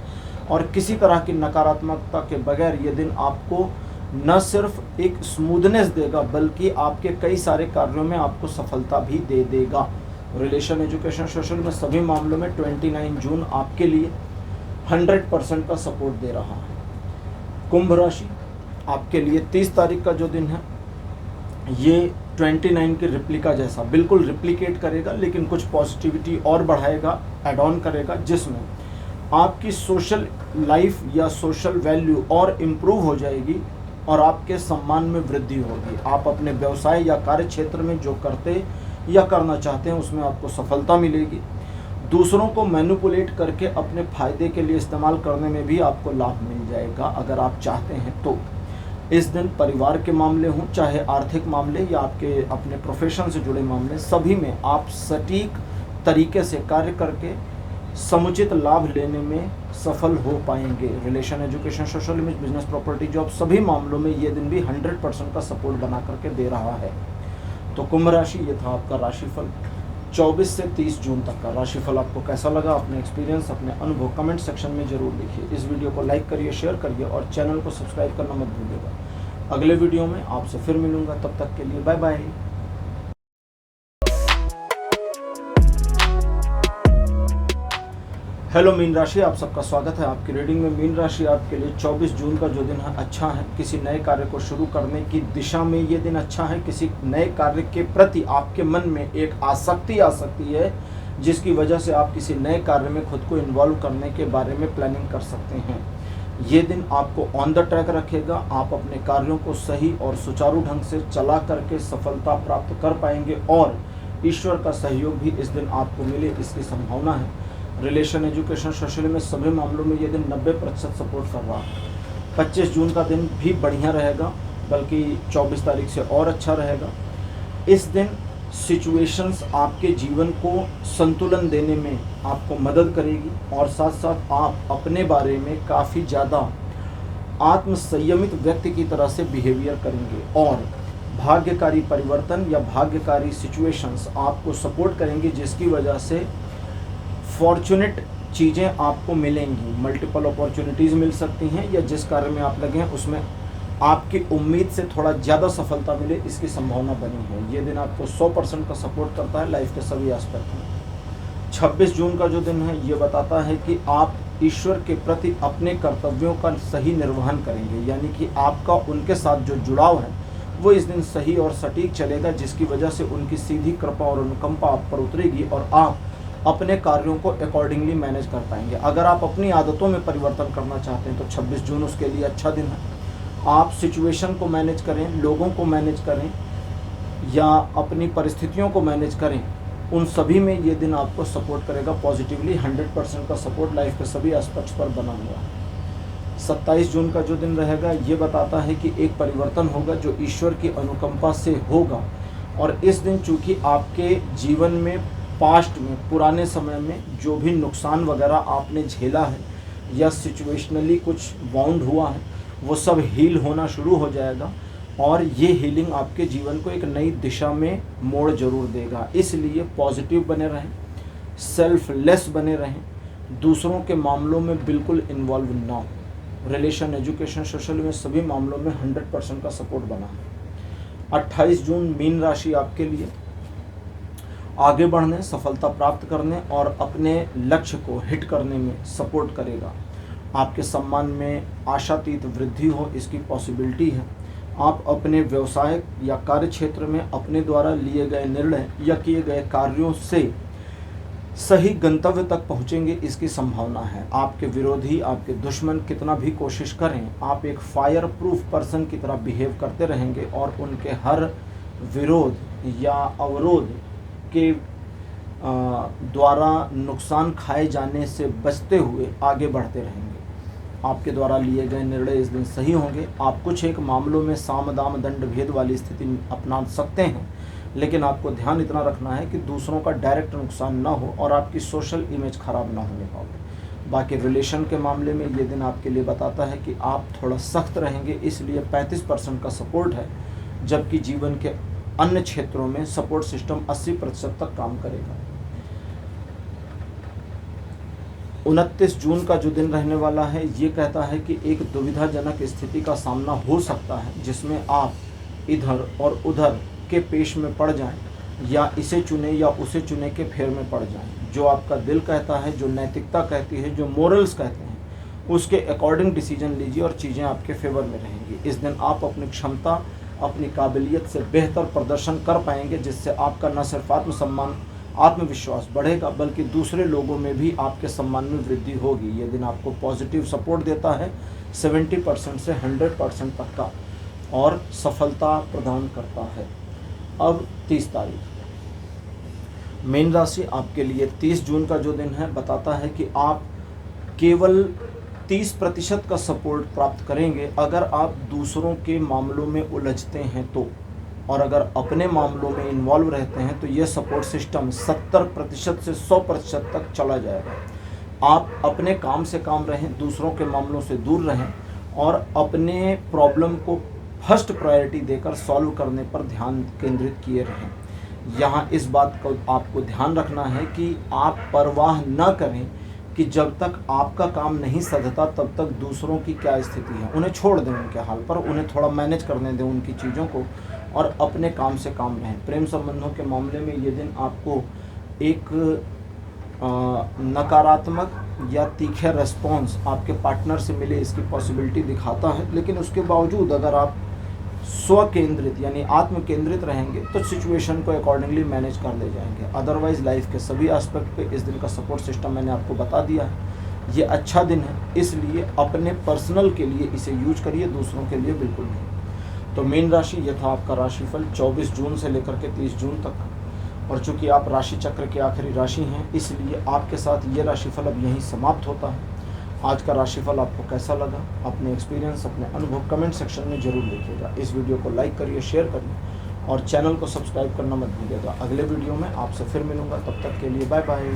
और किसी तरह की नकारात्मकता के बगैर ये दिन आपको न सिर्फ एक स्मूथनेस देगा बल्कि आपके कई सारे कार्यों में आपको सफलता भी दे देगा। रिलेशन, एजुकेशन, सोशल में सभी मामलों में 29 जून आपके लिए 100% का सपोर्ट दे रहा है। कुंभ राशि आपके लिए 30 तारीख का जो दिन है ये 29 के रिप्लिका जैसा बिल्कुल रिप्लिकेट करेगा, लेकिन कुछ पॉजिटिविटी और बढ़ाएगा, एड ऑन करेगा, जिसमें आपकी सोशल लाइफ या सोशल वैल्यू और इम्प्रूव हो जाएगी और आपके सम्मान में वृद्धि होगी। आप अपने व्यवसाय या कार्य क्षेत्र में जो करते या करना चाहते हैं उसमें आपको सफलता मिलेगी। दूसरों को मैनिपुलेट करके अपने फ़ायदे के लिए इस्तेमाल करने में भी आपको लाभ मिल जाएगा अगर आप चाहते हैं तो। इस दिन परिवार के मामले हों, चाहे आर्थिक मामले या आपके अपने प्रोफेशन से जुड़े मामले, सभी में आप सटीक तरीके से कार्य करके समुचित लाभ लेने में सफल हो पाएंगे। Relation, education, social image, business, property, job, सभी मामलों में ये दिन भी 100% का सपोर्ट बना करके दे रहा है। तो कुंभ राशि, ये था आपका राशिफल 24 से 30 जून तक का। राशिफल आपको कैसा लगा, अपने एक्सपीरियंस, अपने अनुभव कमेंट सेक्शन में जरूर लिखिए। इस वीडियो को लाइक करिए, शेयर करिए और चैनल को सब्सक्राइब करना मत भूलिएगा। अगले वीडियो में आपसे फिर मिलूंगा, तब तक के लिए बाय बाय। हेलो मीन राशि, आप सबका स्वागत है आपकी रीडिंग में। मीन राशि आपके लिए 24 जून का जो दिन है अच्छा है। किसी नए कार्य को शुरू करने की दिशा में ये दिन अच्छा है। किसी नए कार्य के प्रति आपके मन में एक आसक्ति आ सकती है जिसकी वजह से आप किसी नए कार्य में खुद को इन्वॉल्व करने के बारे में प्लानिंग कर सकते हैं। ये दिन आपको ऑन द ट्रैक रखेगा। आप अपने कार्यों को सही और सुचारू ढंग से चला करके सफलता प्राप्त कर पाएंगे और ईश्वर का सहयोग भी इस दिन आपको मिले, इसकी संभावना है। रिलेशन, एजुकेशन, सोशल में सभी मामलों में ये दिन 90% सपोर्ट कर रहा है। 25 जून का दिन भी बढ़िया रहेगा, बल्कि 24 तारीख से और अच्छा रहेगा। इस दिन सिचुएशंस आपके जीवन को संतुलन देने में आपको मदद करेगी और साथ साथ आप अपने बारे में काफ़ी ज़्यादा आत्मसंयमित व्यक्ति की तरह से बिहेवियर करेंगे और भाग्यकारी परिवर्तन या भाग्यकारी सिचुएशंस आपको सपोर्ट करेंगी, जिसकी वजह से फॉर्चुनेट चीज़ें आपको मिलेंगी। मल्टीपल अपॉर्चुनिटीज़ मिल सकती हैं या जिस कार्य में आप लगे हैं उसमें आपकी उम्मीद से थोड़ा ज़्यादा सफलता मिले, इसकी संभावना बनी है। ये दिन आपको 100% का सपोर्ट करता है लाइफ के सभी एस्पेक्ट में। 26 जून का जो दिन है ये बताता है कि आप ईश्वर के प्रति अपने कर्तव्यों का सही निर्वहन करेंगे, यानी कि आपका उनके साथ जो जुड़ाव है वो इस दिन सही और सटीक चलेगा, जिसकी वजह से उनकी सीधी कृपा और अनुकंपा आप पर उतरेगी और आप अपने कार्यों को अकॉर्डिंगली मैनेज कर पाएंगे। अगर आप अपनी आदतों में परिवर्तन करना चाहते हैं तो 26 जून उसके लिए अच्छा दिन है। आप सिचुएशन को मैनेज करें, लोगों को मैनेज करें या अपनी परिस्थितियों को मैनेज करें, उन सभी में ये दिन आपको सपोर्ट करेगा पॉजिटिवली। 100% का सपोर्ट लाइफ के सभी एस्पेक्ट्स पर बना हुआ है। 27 जून का जो दिन रहेगा ये बताता है कि एक परिवर्तन होगा जो ईश्वर की अनुकंपा से होगा, और इस दिन चूँकि आपके जीवन में पास्ट में पुराने समय में जो भी नुकसान वगैरह आपने झेला है या सिचुएशनली कुछ बाउंड हुआ है वो सब हील होना शुरू हो जाएगा, और ये हीलिंग आपके जीवन को एक नई दिशा में मोड़ जरूर देगा। इसलिए पॉजिटिव बने रहें, सेल्फलेस बने रहें, दूसरों के मामलों में बिल्कुल इन्वॉल्व ना हो। रिलेशन, एजुकेशन, सोशल में सभी मामलों में 100% का सपोर्ट बना है। 28 जून मीन राशि आपके लिए आगे बढ़ने, सफलता प्राप्त करने और अपने लक्ष्य को हिट करने में सपोर्ट करेगा। आपके सम्मान में आशातीत वृद्धि हो इसकी पॉसिबिलिटी है। आप अपने व्यवसाय या कार्य क्षेत्र में अपने द्वारा लिए गए निर्णय या किए गए कार्यों से सही गंतव्य तक पहुंचेंगे इसकी संभावना है। आपके विरोधी, आपके दुश्मन कितना भी कोशिश करें, आप एक फायर प्रूफ पर्सन की तरह बिहेव करते रहेंगे और उनके हर विरोध या अवरोध के द्वारा नुकसान खाए जाने से बचते हुए आगे बढ़ते रहेंगे। आपके द्वारा लिए गए निर्णय इस दिन सही होंगे। आप कुछ एक मामलों में साम दाम दंड भेद वाली स्थिति अपना सकते हैं, लेकिन आपको ध्यान इतना रखना है कि दूसरों का डायरेक्ट नुकसान ना हो और आपकी सोशल इमेज खराब ना होने पाए। बाकी रिलेशन के मामले में ये दिन आपके लिए बताता है कि आप थोड़ा सख्त रहेंगे, इसलिए 35% का सपोर्ट है, जबकि जीवन के अन्य क्षेत्रों में सपोर्ट सिस्टम 80% तक काम करेगा। 29 जून का जो दिन रहने वाला है ये कहता है कि एक दुविधाजनक स्थिति का सामना हो सकता है, जिसमें आप इधर और उधर के पेश में पड़ जाएं, या इसे चुने या उसे चुने के फेर में पड़ जाएं। जो आपका दिल कहता है, जो नैतिकता कहती है, जो मोरल्स कहते हैं, उसके अकॉर्डिंग डिसीजन लीजिए और चीज़ें आपके फेवर में रहेंगी। इस दिन आप अपनी क्षमता, अपनी काबिलियत से बेहतर प्रदर्शन कर पाएंगे, जिससे आपका न सिर्फ आत्मसम्मान, आत्मविश्वास बढ़ेगा, बल्कि दूसरे लोगों में भी आपके सम्मान में वृद्धि होगी। ये दिन आपको पॉजिटिव सपोर्ट देता है 70% से 100% तक का, और सफलता प्रदान करता है। अब 30 तारीख मीन राशि आपके लिए 30 जून का जो दिन है बताता है कि आप केवल 30% का सपोर्ट प्राप्त करेंगे अगर आप दूसरों के मामलों में उलझते हैं तो, और अगर अपने मामलों में इन्वॉल्व रहते हैं तो यह सपोर्ट सिस्टम 70% से 100% तक चला जाएगा। आप अपने काम से काम रहें, दूसरों के मामलों से दूर रहें और अपने प्रॉब्लम को फर्स्ट प्रायोरिटी देकर सॉल्व करने पर ध्यान केंद्रित किए रहें। यहाँ इस बात को आपको ध्यान रखना है कि आप परवाह न करें कि जब तक आपका काम नहीं सधता तब तक दूसरों की क्या स्थिति है, उन्हें छोड़ दें उनके हाल पर, उन्हें थोड़ा मैनेज करने दें उनकी चीज़ों को, और अपने काम से काम रहें। प्रेम संबंधों के मामले में ये दिन आपको एक नकारात्मक या तीखे रेस्पॉन्स आपके पार्टनर से मिले इसकी पॉसिबिलिटी दिखाता है, लेकिन उसके बावजूद अगर आप स्व केंद्रित यानी आत्म केंद्रित रहेंगे तो सिचुएशन को अकॉर्डिंगली मैनेज कर ले जाएंगे। अदरवाइज लाइफ के सभी एस्पेक्ट पे इस दिन का सपोर्ट सिस्टम मैंने आपको बता दिया है। ये अच्छा दिन है, इसलिए अपने पर्सनल के लिए इसे यूज करिए, दूसरों के लिए बिल्कुल नहीं। तो मीन राशि ये था आपका राशिफल 24 जून से लेकर के 30 जून तक, और चूँकि आप राशि चक्र के आखिरी राशि हैं इसलिए आपके साथ ये राशिफल अब यहीं समाप्त होता है। आज का राशिफल आपको कैसा लगा, अपने एक्सपीरियंस, अपने अनुभव कमेंट सेक्शन में ज़रूर लिखिएगा। इस वीडियो को लाइक करिए, शेयर करिए और चैनल को सब्सक्राइब करना मत भूलिएगा। अगले वीडियो में आपसे फिर मिलूँगा, तब तक के लिए बाय बाय।